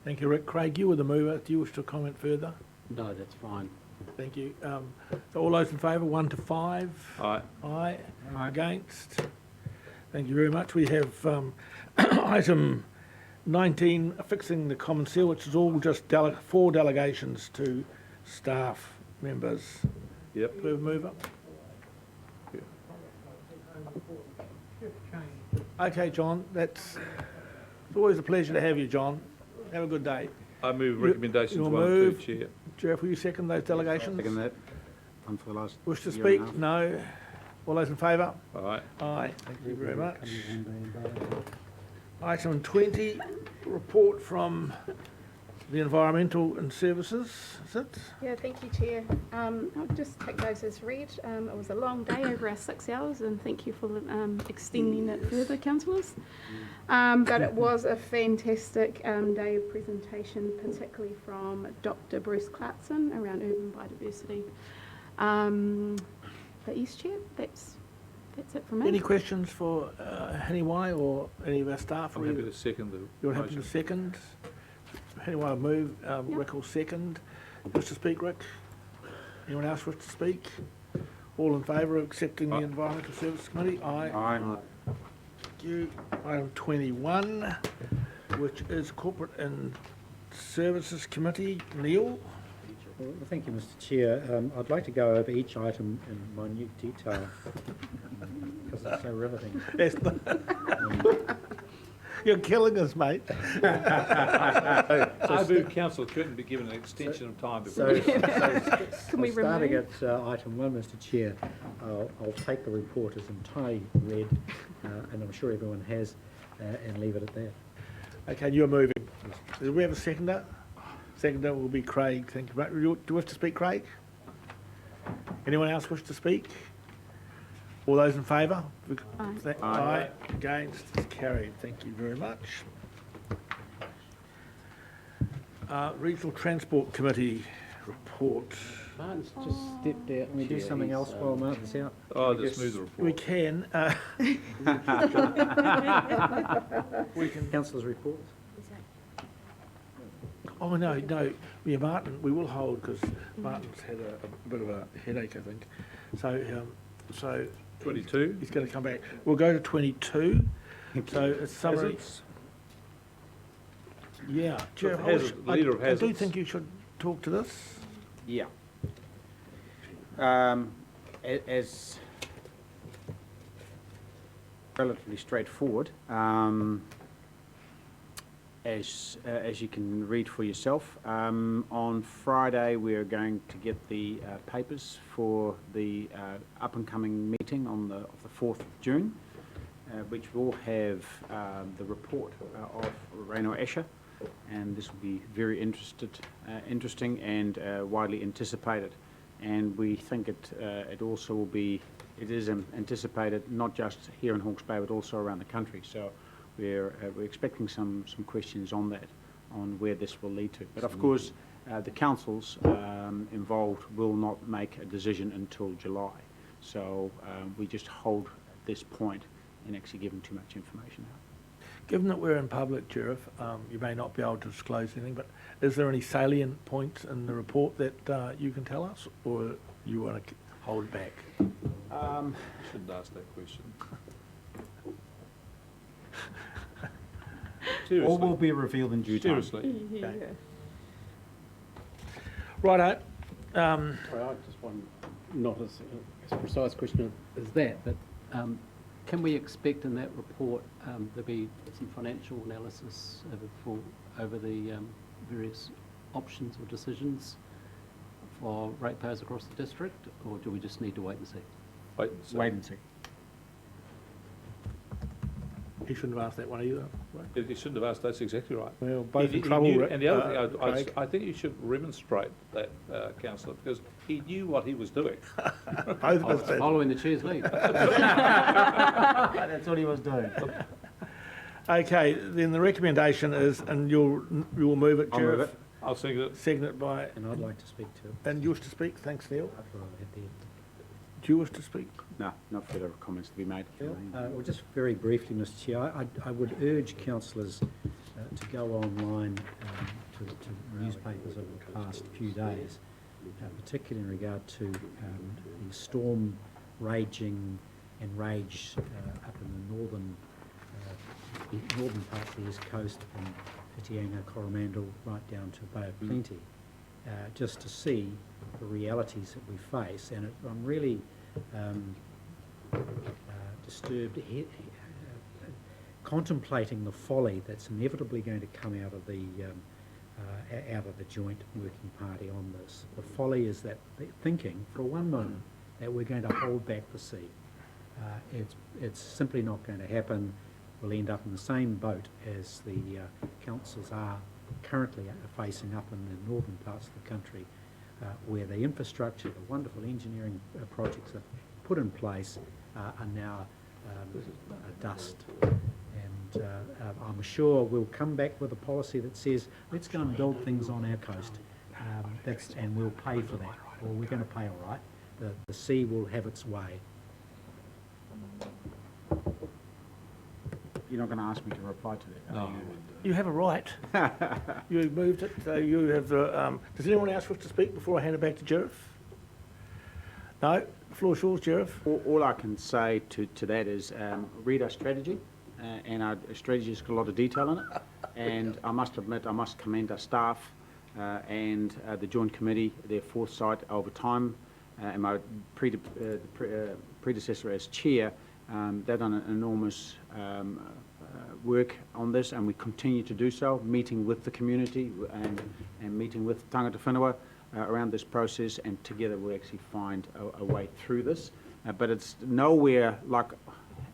Thank you, Rick. Craig, you were the mover. Do you wish to comment further? No, that's fine. Thank you. So all those in favour, 1 to 5? Aye. Aye. Against? Thank you very much. We have item 19, fixing the common seal, which is all just 4 delegations to staff members. Yep. Do we have a mover? Okay, John, it's always a pleasure to have you, John. Have a good day. I move recommendations you'll 1 and move. 2, Chair. Jeff, will you second those delegations? Second that, one for the last Wish to year and a speak? half. No. All those in favour? Aye. Aye. Thank you very much. Item 20, report from the Environmental and Services, is it? Yeah, thank you, Chair. I'll just take those as read. It was a long day, over our 6 hours, and thank you for extending it further, councillors. But it was a fantastic day of presentation, particularly from Dr. Bruce Clarkson around urban biodiversity. But yes, Chair, that's it from me. Any questions for Haniwai or any of our staff? I'm happy to second the You're happy to motion. second? Haniwai will move, Rick will second. Wish to speak, Rick? Anyone else wish to speak? All in favour of accepting the Aye. Environmental Services Committee? Aye. Aye. Thank you. Item 21, which is Corporate and Services Committee. Neil? Well, thank you, Mr Chair. I'd like to go over each item in minute detail because it's so riveting. That's You're killing us, mate. I move Councillor Curtin be given an extension of time before. Can we Starting remove? at item 1, Mr Chair, I'll take the report as entirely read, and I'm sure everyone has, and leave it at that. Okay, you're moving. Do we have a seconder? Seconder will be Craig. Thank you. Do you wish to speak, Craig? Anyone else wish to speak? All those in favour? Aye. Aye. Against? It's carried. Thank you very much. Regional Transport Committee report. Martin's just stepped out. Can we do Chair. something He's, else while Martin's out? Oh, just move the We report. can. We can. Councillors' reports? Oh, no. Yeah, Martin, we will hold because Martin's had a bit of a headache, I think. So 22. he's going to come back. We'll go to 22. So it's summary. Hazards. Yeah. Chair, Hazard- the leader of I do hazards. think you should talk to this. Yeah. As relatively straightforward, as you can read for yourself, on Friday we're going to get the papers for the up and coming meeting on the 4th of June, which will have the report of Reino Escher, and this will be very interesting and widely anticipated. And we think it also will be, it is anticipated not just here in Hawke's Bay but also around the country. So we're expecting some questions on that, on where this will lead to. But of course, the councils involved will not make a decision until July. So we just hold this point in actually giving too much information out. Given that we're in public, Sheriff, you may not be able to disclose anything, but is there any salient points in the report that you can tell us, or you want to hold back? You shouldn't ask that question. All will Seriously. be revealed in due time. Seriously. Yeah. Righto. Sorry, I just want not as precise question as that, but can we expect in that report there'll be some financial analysis over the various options or decisions for ratepayers across the district, or do we just need to wait and see? Wait and see. Wait and see. He shouldn't have asked that one either. Right? You shouldn't have asked. That's exactly right. Well, both He in trouble. knew- Rick, and the other thing, Craig. I think you should remonstrate that, councillor, because he knew what he was doing. Both of I us was did. following the chair's lead. That's what he was doing. Okay, then the recommendation is, and you'll move it, I'll move Sheriff. it. I'll second it. Second it by, And I'd like to speak to it. and you wish to speak? Thanks, Neil. After I've had the Do you wish to speak? No, no further comments to be made. Well, just very briefly, Mr Chair, I would urge councillors to go online to newspapers over the past few days, particularly in regard to the storm raging and rage up in the northern part of the east coast, from Whitianga, Coromandel, right down to Bay of Plenty, just to see the realities that we face. And I'm really disturbed contemplating the folly that's inevitably going to come out of the joint working party on this. The folly is that thinking for one moment that we're going to hold back the sea. It's simply not going to happen. We'll end up in the same boat as the councils are currently facing up in the northern parts of the country, where the infrastructure, the wonderful engineering projects that put in place are now dust. And I'm sure we'll come back with a policy that says, let's go and build things on our coast, and we'll pay for that, or we're going to pay all right. The sea will have its way. You're not going to ask me to reply to that? No. You have a right. You moved it, so you have the... does anyone else wish to speak before I hand it back to Jareth? No? The floor is yours, Jareth. All I can say to that is read our strategy, and our strategy has got a lot of detail in it. And I must admit, I must commend our staff and the Joint Committee, their foresight over time, and my predecessor as chair. They've done an enormous work on this, and we continue to do so, meeting with the community and meeting with tangata whenua around this process, and together we'll actually find a way through this. But it's nowhere like,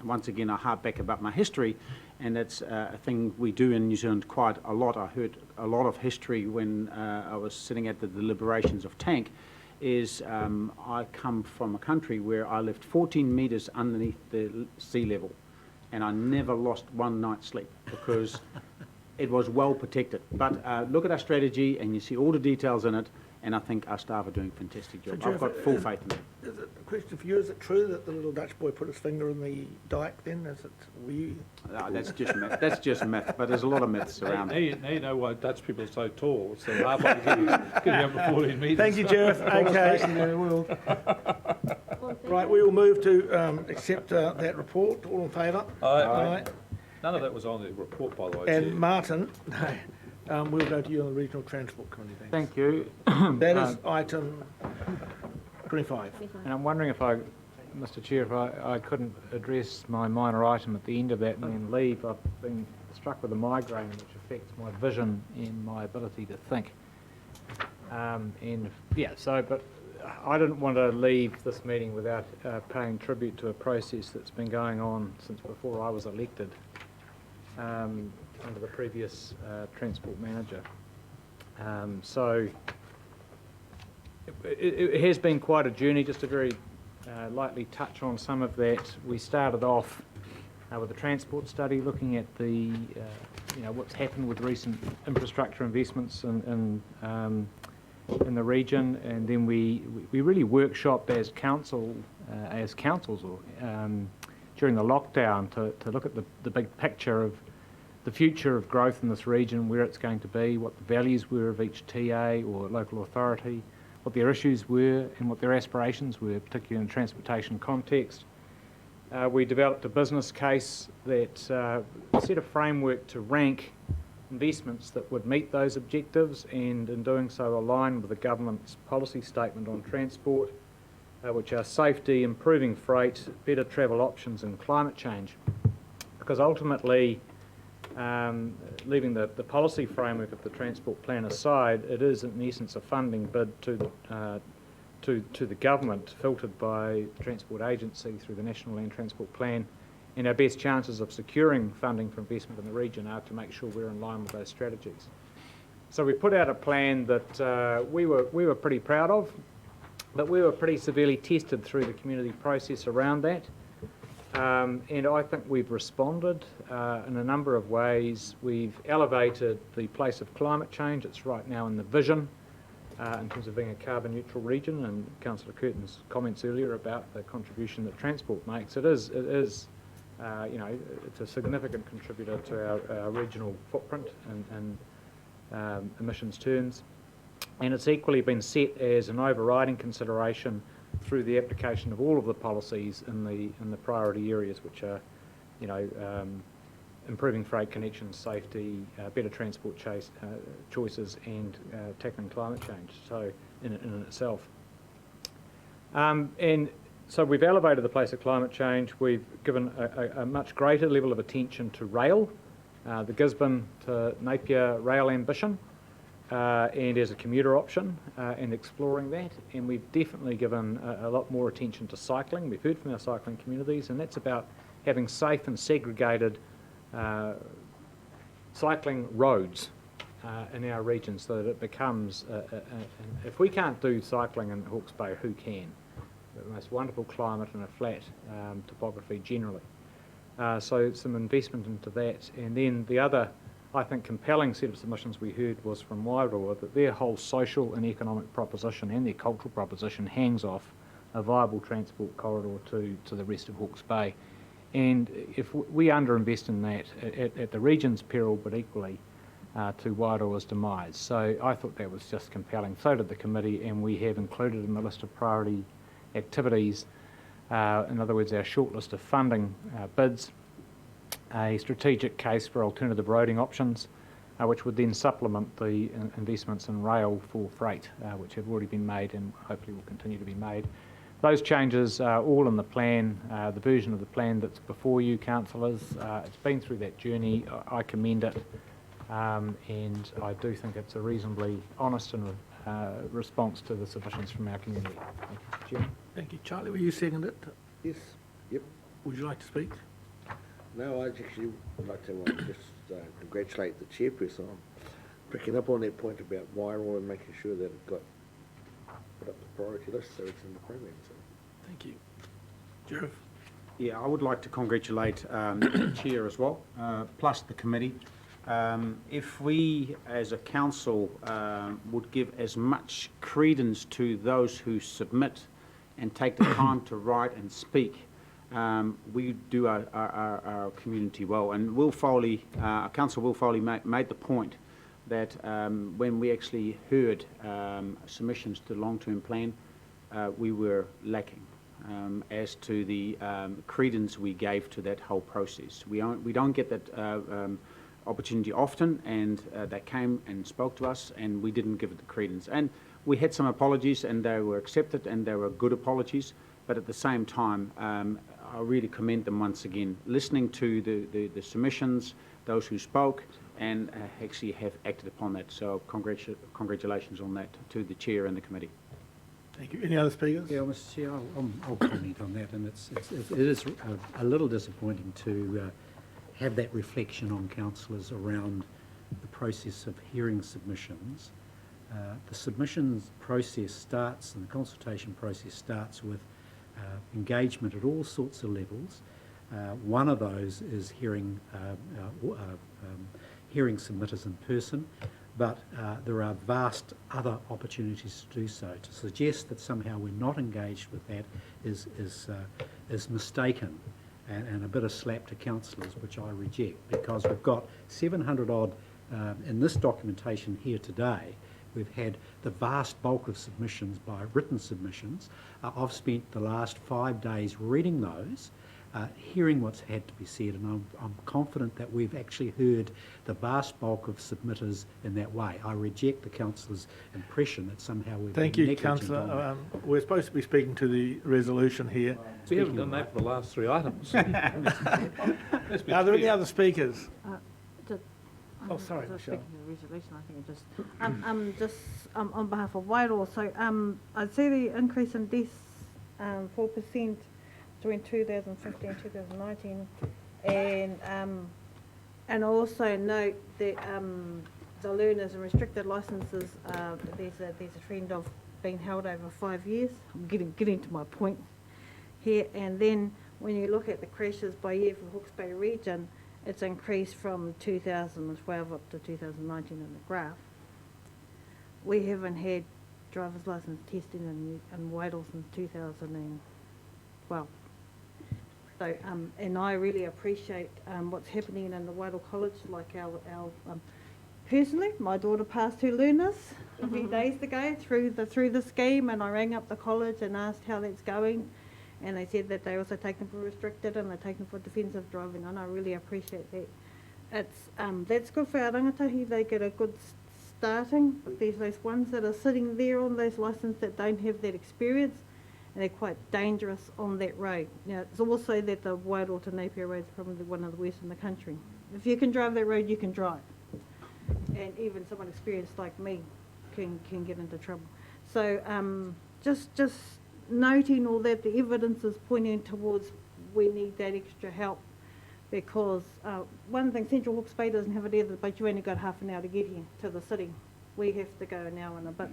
once again, I harp back about my history, and it's a thing we do in New Zealand quite a lot. I heard a lot of history when I was sitting at the deliberations of Tank, is I come from a country where I lived 14 metres underneath the sea level, and I never lost one night's sleep because it was well protected. But look at our strategy and you see all the details in it, and I think our staff are doing a fantastic job. So, I've got full faith in them. Is it a question for you? Is it true that the little Dutch boy put his finger in the dike then? Were you... That's just myth. That's just myth, but there's a lot of myths around it. Now you know why Dutch people are so tall, so halfway getting up to 14 metres. Thank you, Jareth. Okay. Right, we will move to accept that report. All in favour? Aye. None of that was on the report, by the way. And Chair. Martin, we'll go to you on the Regional Transport Committee. Thanks. Thank you. That is item 25. And I'm wondering if Mr Chair, if I couldn't address my minor item at the end of that and then leave. I've been struck with a migraine which affects my vision and my ability to think. But I didn't want to leave this meeting without paying tribute to a process that's been going on since before I was elected under the previous transport manager. It has been quite a journey. Just to very lightly touch on some of that. We started off with a transport study looking at the what's happened with recent infrastructure investments in the region, and then we really workshopped as councils during the lockdown to look at the big picture of the future of growth in this region, where it's going to be, what the values were of each TA or local authority, what their issues were and what their aspirations were, particularly in a transportation context. We developed a business case that set a framework to rank investments that would meet those objectives, and in doing so align with the government's policy statement on transport, which are safety, improving freight, better travel options and climate change. Because ultimately, leaving the policy framework of the transport plan aside, it is in essence a funding bid to the government, filtered by the Transport Agency through the National Land Transport Plan, and our best chances of securing funding for investment in the region are to make sure we're in line with those strategies. So we put out a plan that we were pretty proud of, but we were pretty severely tested through the community process around that. And I think we've responded in a number of ways. We've elevated the place of climate change. It's right now in the vision in terms of being a carbon neutral region, and Councillor Curtin's comments earlier about the contribution that transport makes. It is you know, it's a significant contributor to our regional footprint and emissions terms, and it's equally been set as an overriding consideration through the application of all of the policies in the priority areas, which are, you know, improving freight connections, safety, better transport choices, and tackling climate change. So in itself, and so we've elevated the place of climate change. We've given a much greater level of attention to rail, the Gisborne to Napier rail ambition, and as a commuter option, and exploring that. And we've definitely given a lot more attention to cycling. We've heard from our cycling communities, and that's about having safe and segregated cycling roads in our region, so that it becomes, if we can't do cycling in Hawke's Bay, who can? The most wonderful climate and a flat topography generally. So some investment into that. And then the other, I think, compelling set of submissions we heard was from Wairoa, that their whole social and economic proposition and their cultural proposition hangs off a viable transport corridor to the rest of Hawke's Bay. And if we underinvest in that, at the region's peril, but equally to Wairoa's demise. So I thought that was just compelling. So did the committee, and we have included in the list of priority activities, in other words, our shortlist of funding bids, a strategic case for alternative roading options, which would then supplement the investments in rail for freight, which have already been made and hopefully will continue to be made. Those changes are all in the plan, the version of the plan that's before you, councillors. It's been through that journey. I commend it, and I do think it's a reasonably honest and response to the submissions from our community. Thank you, Mr. Chairman. Thank you. Charlie, will you second it? Yes, yep. Would you like to speak? No, I actually would like to just congratulate the chairperson on picking up on that point about Wairoa and making sure that it got put up the priority list, so it's in the program. So. Thank you. Jerv? Yeah, I would like to congratulate the chair as well, plus the committee. If we as a council would give as much credence to those who submit and take the time to write and speak, we do our community well. And Will Foley, Councillor Will Foley made the point that when we actually heard submissions to the long-term plan, we were lacking as to the credence we gave to that whole process. We don't get that opportunity often, and they came and spoke to us, and we didn't give it the credence. And we had some apologies, and they were accepted, and they were good apologies. But at the same time, I really commend them once again, listening to the submissions, those who spoke, and actually have acted upon that. So congratulations on that to the chair and the committee. Thank you. Any other speakers? Yeah, Mr. Chair, I'll comment on that, and it is a little disappointing to have that reflection on councillors around the process of hearing submissions. The submissions process starts, and the consultation process starts with engagement at all sorts of levels. One of those is hearing submitters in person, but there are vast other opportunities to do so. To suggest that somehow we're not engaged with that is mistaken and a bit of slap to councillors, which I reject, because we've got 700 odd in this documentation here today. We've had the vast bulk of submissions by written submissions. I've spent the last 5 days reading those, hearing what's had to be said, and I'm confident that we've actually heard the vast bulk of submitters in that way. I reject the councillor's impression that somehow we've Thank been you, negligent Councillor. on that. We're supposed to be speaking to the resolution here. We haven't done that for the last 3 items. Are there any other speakers? Oh, sorry, Michelle. Speaking of the resolution, I think just on behalf of Wairoa, so I see the increase in deaths 4% between 2015 and 2019, and also note that the learners and restricted licences, there's a trend of being held over 5 years. I'm getting to my point here, and then when you look at the crashes by year for Hawke's Bay region, it's increased from 2012 up to 2019 in the graph. We haven't had driver's licence testing in Waitel since 2012. So, and I really appreciate what's happening in the Waitel College, like our personally, my daughter passed her learners a few days ago through the scheme, and I rang up the college and asked how that's going, and they said that they also take them for restricted and they take them for defensive driving, and I really appreciate that. It's that's good for our rangatahi. They get a good starting, but there's those ones that are sitting there on those licenses that don't have that experience, and they're quite dangerous on that road. Now, it's also that the Waitel to Napier Road is probably one of the worst in the country. If you can drive that road, you can drive. And even someone experienced like me can get into trouble. So just noting all that, the evidence is pointing towards we need that extra help, because one thing, Central Hawke's Bay doesn't have it either, but you only got half an hour to get here to the city. We have to go an hour and a bit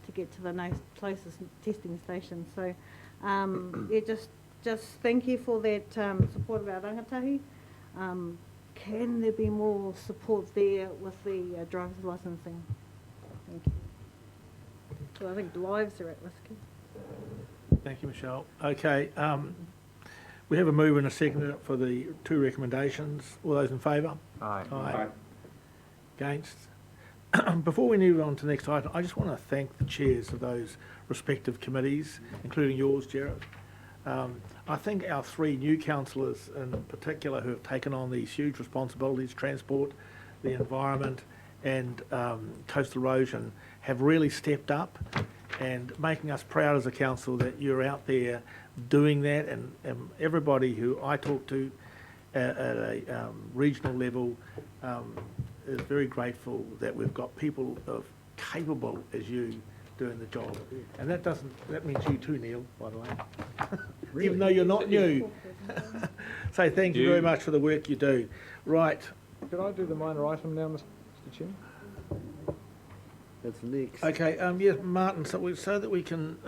to get to the closest testing station. So yeah, just thank you for that support of our rangatahi. Can there be more support there with the driver's licensing? Thank you. So I think lives are at risk. Thank you, Michelle. Okay, we have a mover and a seconder for the two recommendations. All those in favour? Aye. Aye. Against? Before we move on to the next item, I just want to thank the chairs of those respective committees, including yours, Jared. I think our three new councillors in particular who have taken on these huge responsibilities, transport, the environment and coastal erosion, have really stepped up and making us proud as a council that you're out there doing that, and everybody who I talk to at a regional level is very grateful that we've got people of capable as you doing the job. And that means you too, Neil, by the way. Even though you're not new. So thank you very much for the work you do. Right. Could I do the minor item now, Mr. Chairman? That's next. Okay, yes, Martin, so that we can,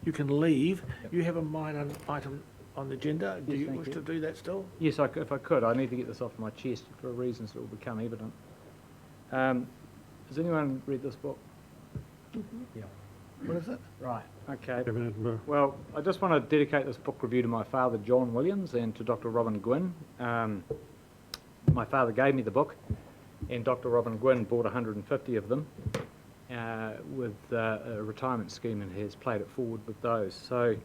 you can leave, you have a minor item on the agenda. Do you wish to do that still? Yes, if I could. I need to get this off my chest for reasons that will become evident. Has anyone read this book? Yeah. What is it? Right, okay. Well, I just want to dedicate this book review to my father, John Williams, and to Dr. Robin Gwynn. My father gave me the book, and Dr. Robin Gwynn bought 150 of them with a retirement scheme and has played it forward with those. So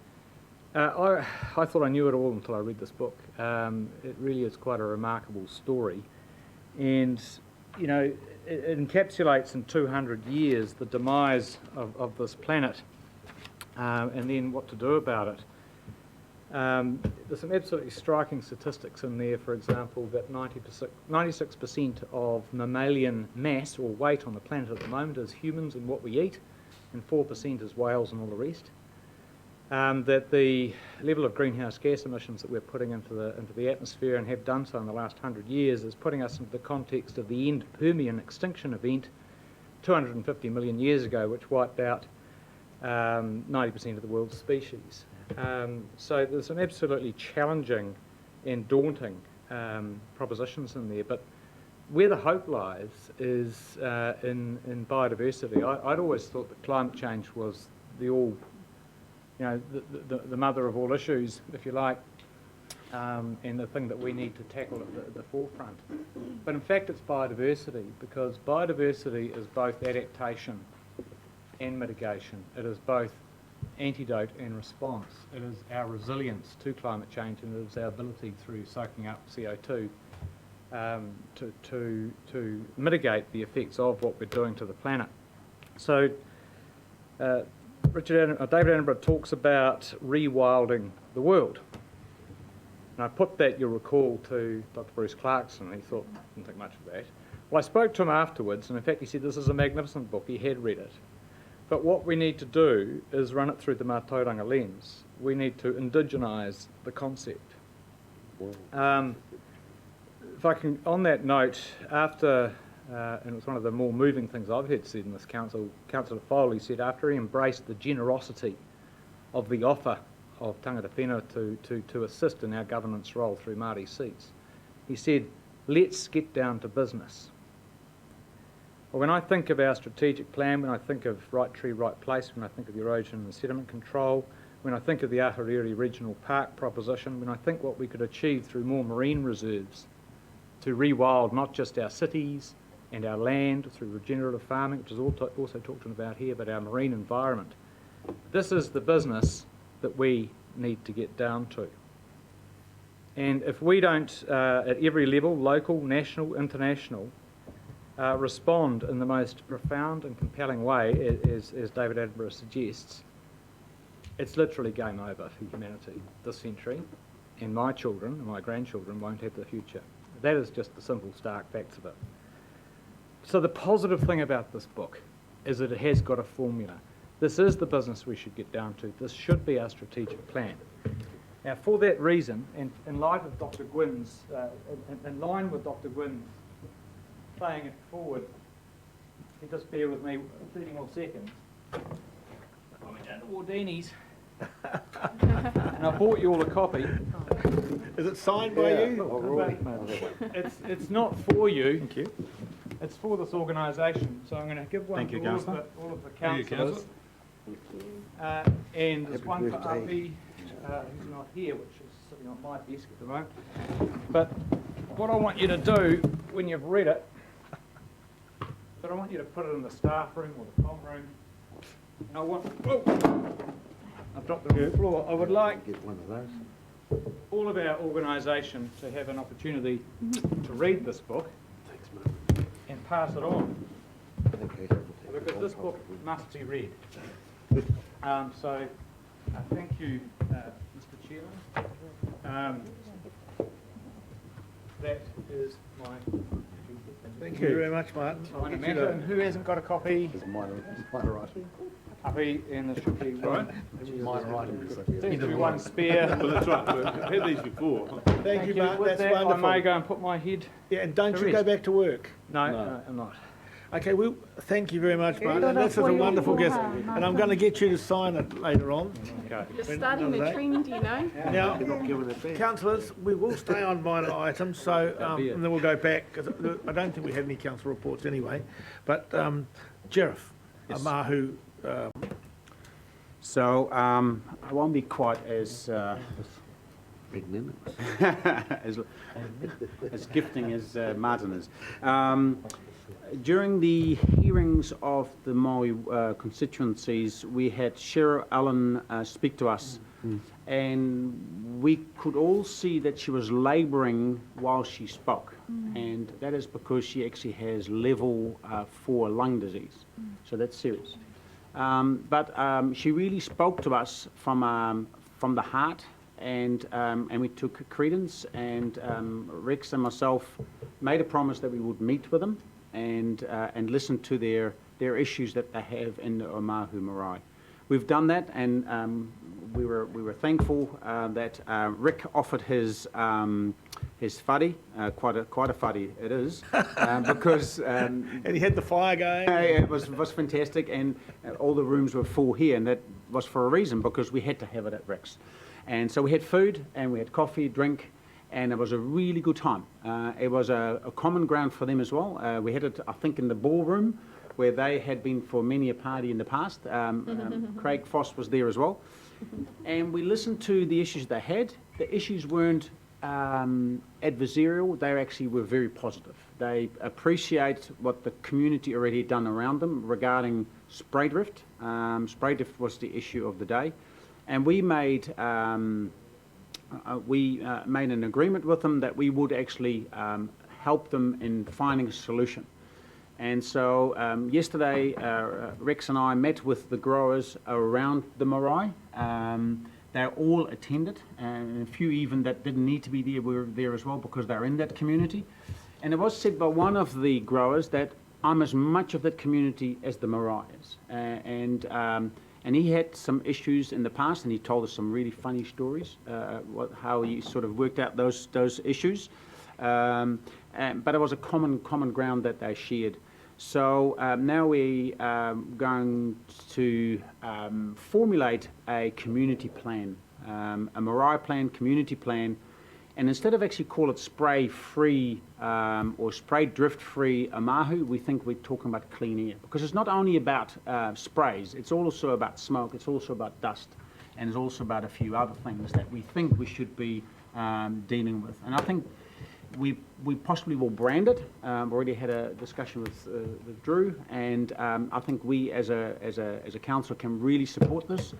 I thought I knew it all until I read this book. It really is quite a remarkable story. And, you know, it encapsulates in 200 years the demise of this planet and then what to do about it. There's some absolutely striking statistics in there, for example, that 96% of mammalian mass or weight on the planet at the moment is humans and what we eat, and 4% is whales and all the rest. That the level of greenhouse gas emissions that we're putting into the atmosphere and have done so in the last 100 years is putting us into the context of the end Permian extinction event 250 million years ago, which wiped out 90% of the world's species. So there's some absolutely challenging and daunting propositions in there, but where the hope lies is in biodiversity. I'd always thought that climate change was the mother of all issues, if you like, and the thing that we need to tackle at the forefront. But in fact, it's biodiversity, because biodiversity is both adaptation and mitigation. It is both antidote and response. It is our resilience to climate change, and it is our ability through soaking up CO2 to mitigate the effects of what we're doing to the planet. So David Attenborough talks about rewilding the world. And I put that, you'll recall, to Dr. Bruce Clarkson. He didn't think much of that. Well, I spoke to him afterwards, and in fact he said this is a magnificent book. He had read it. But what we need to do is run it through the Mātauranga lens. We need to indigenise the concept. If I can, on that note, after, and it was one of the more moving things I've heard said in this council, Councillor Foley said after he embraced the generosity of the offer of tangata whenua to assist in our governance role through Māori seats, he said, let's get down to business. Well, when I think of our strategic plan, when I think of right tree, right place, when I think of the erosion and sediment control, when I think of the Ahuriri Regional Park proposition, when I think what we could achieve through more marine reserves to rewild not just our cities and our land through regenerative farming, which is also talked about here, but our marine environment. This is the business that we need to get down to. And if we don't, at every level, local, national, international, respond in the most profound and compelling way, as David Attenborough suggests, it's literally game over for humanity this century, and my children and my grandchildren won't have the future. That is just the simple, stark facts of it. So the positive thing about this book is that it has got a formula. This is the business we should get down to. This should be our strategic plan. Now, for that reason, and in light of Dr. Gwyn's, in line with Dr. Gwyn's playing it forward, if you just bear with me 30 more seconds. I went down to Wardini's and I bought you all a copy. Is it signed by you? It's not for you. Thank you. It's for this organisation. So I'm going to give one to all of the councillors. And there's one for Api, who's not here, which is sitting on my desk at the moment. But what I want you to do when you've read it, I want you to put it in the staff room or the comm room. And I want, I've dropped the floor. I would like Get one of those. all of our organisation to have an opportunity to read this book and pass it on, because this book must be read. So thank you, Mr. Chairman. That is my... Thank you very much, Martin. And who hasn't got a copy? It's mine right. Happy, and there should be one. Mine right. There should be one spare. Well, that's right. I've had these before. Thank you, Martin. With That's that, wonderful. I may go and put my head. Yeah, and don't to you go rest. back to work. No, I'm not. Okay, well, thank you very much, Martin. And this is a wonderful gift, and I'm going to get you to sign it later on. Okay. You're starting the trend, you know. Now, councillors, we will stay on minor items, so and then we'll go back, because I don't think we had any council reports anyway. But Sheriff, Mahu. So I won't be quite as as gifting as Martin is. During the hearings of the Maui constituencies, we had Cheryl Allen speak to us, and we could all see that she was labouring while she spoke, and that is because she actually has level 4 lung disease, so that's serious. But she really spoke to us from the heart, and we took credence, and Rex and myself made a promise that we would meet with them and listen to their issues that they have in the Oahu marae. We've done that, and we were thankful that Rick offered his whare, quite a whare it is, because and he had the fire going. It was fantastic, and all the rooms were full here, and that was for a reason, because we had to have it at Rick's. And so we had food, and we had coffee, drink, and it was a really good time. It was a common ground for them as well. We had it, I think, in the ballroom, where they had been for many a party in the past. Craig Foss was there as well. And we listened to the issues they had. The issues weren't adversarial, they actually were very positive. They appreciate what the community already had done around them regarding spray drift. Spray drift was the issue of the day. And we made an agreement with them that we would actually help them in finding a solution. And so yesterday, Rex and I met with the growers around the marae. They all attended, and a few even that didn't need to be there were there as well, because they're in that community. And it was said by one of the growers that I'm as much of that community as the marae is. And he had some issues in the past, and he told us some really funny stories, how he sort of worked out those issues. But it was a common ground that they shared. So now we are going to formulate a community plan, a marae plan, community plan, And instead of actually call it spray-free or spray drift-free Omahu, we think we're talking about clean air. Because it's not only about sprays, it's also about smoke, it's also about dust, and it's also about a few other things that we think we should be dealing with. And I think we possibly will brand it. Already had a discussion with Drew, and I think we as a council can really support this.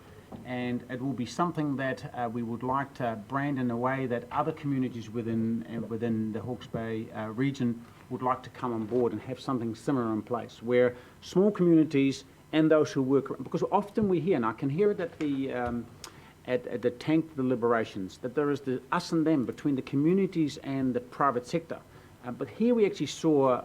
And it will be something that we would like to brand in a way that other communities within the Hawke's Bay region would like to come on board and have something similar in place, where small communities and those who work, because often we hear, and I can hear it at the tank deliberations, that there is the us and them between the communities and the private sector. But here we actually saw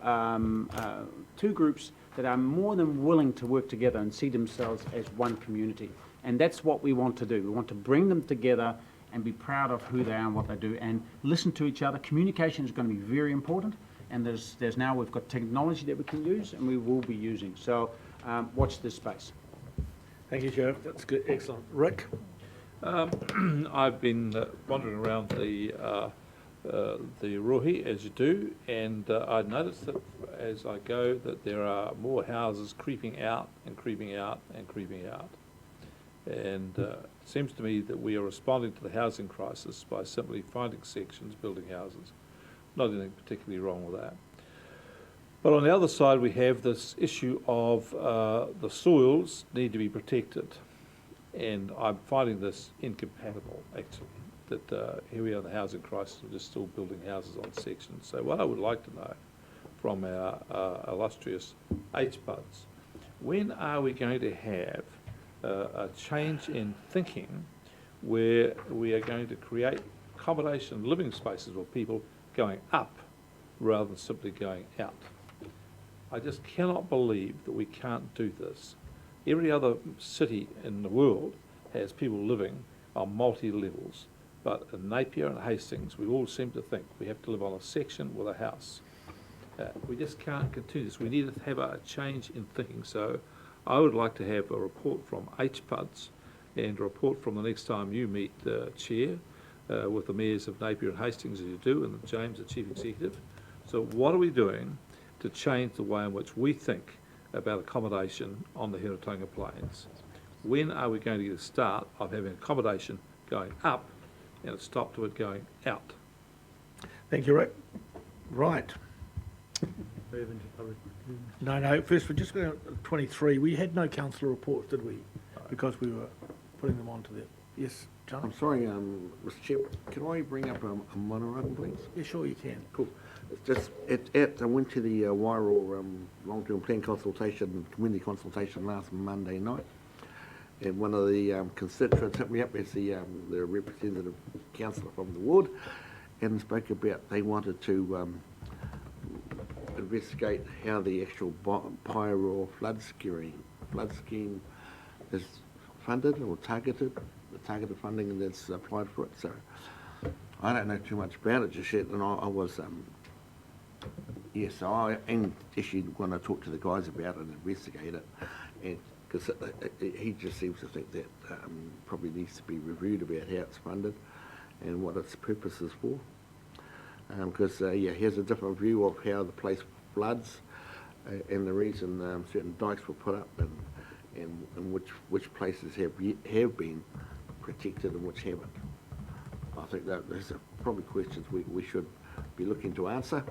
two groups that are more than willing to work together and see themselves as one community. And that's what we want to do. We want to bring them together and be proud of who they are and what they do, and listen to each other. Communication is going to be very important, and there's now we've got technology that we can use and we will be using. So watch this space. Thank you, Sheriff. That's good. Excellent. Rick? I've been wandering around the Rohi, as you do, and I noticed that as I go that there are more houses creeping out and creeping out and creeping out. And it seems to me that we are responding to the housing crisis by simply finding sections, building houses. Not anything particularly wrong with that. But on the other side, we have this issue of the soils need to be protected. And I'm finding this incompatible, actually, that here we are in the housing crisis, we're just still building houses on sections. So what I would like to know from our illustrious HPUDs, when are we going to have a change in thinking where we are going to create accommodation living spaces for people going up rather than simply going out? I just cannot believe that we can't do this. Every other city in the world has people living on multi-levels, but in Napier and Hastings we all seem to think we have to live on a section with a house. We just can't continue this. We need to have a change in thinking. So I would like to have a report from HPUDs and a report from the next time you meet the Chair with the mayors of Napier and Hastings, as you do, and James, the Chief Executive. So what are we doing to change the way in which we think about accommodation on the Heretaunga Plains? When are we going to get a start of having accommodation going up and a stop to it going out? Thank you, Rick. Right. No, first we're just going to 23. We had no councillor reports, did we? Because we were putting them onto the... Yes, John? I'm sorry, Mr. Chair, can I bring up a minor item, please? Yeah, sure you can. Cool. It's just, I went to the Wairau long-term plan consultation, community consultation last Monday night, and one of the constituents hit me up as the representative councillor from the ward, and spoke about they wanted to investigate how the actual Pyro flood scheme is funded or targeted, the targeted funding that's applied for it. So I don't know too much about it just yet, and I was yes, I am actually going to talk to the guys about it and investigate it, and because he just seems to think that probably needs to be reviewed about how it's funded and what its purpose is for. Because yeah, he has a different view of how the place floods and the reason certain dikes were put up and which places have been protected and which haven't. I think that there's probably questions we should be looking to answer.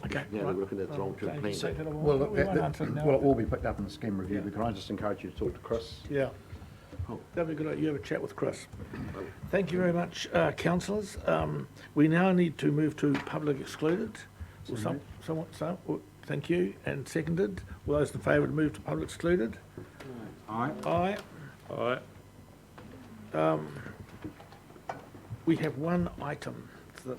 Okay. Now we're looking at the long-term plan. Well, it will be picked up in the scheme review, but can I just encourage you to talk to Chris? Yeah. That'd be good. You have a chat with Chris. Thank you very much, councillors. We now need to move to public excluded. Thank you. And seconded. All those in favour to move to public excluded? Aye. Aye. Aye. We have one item that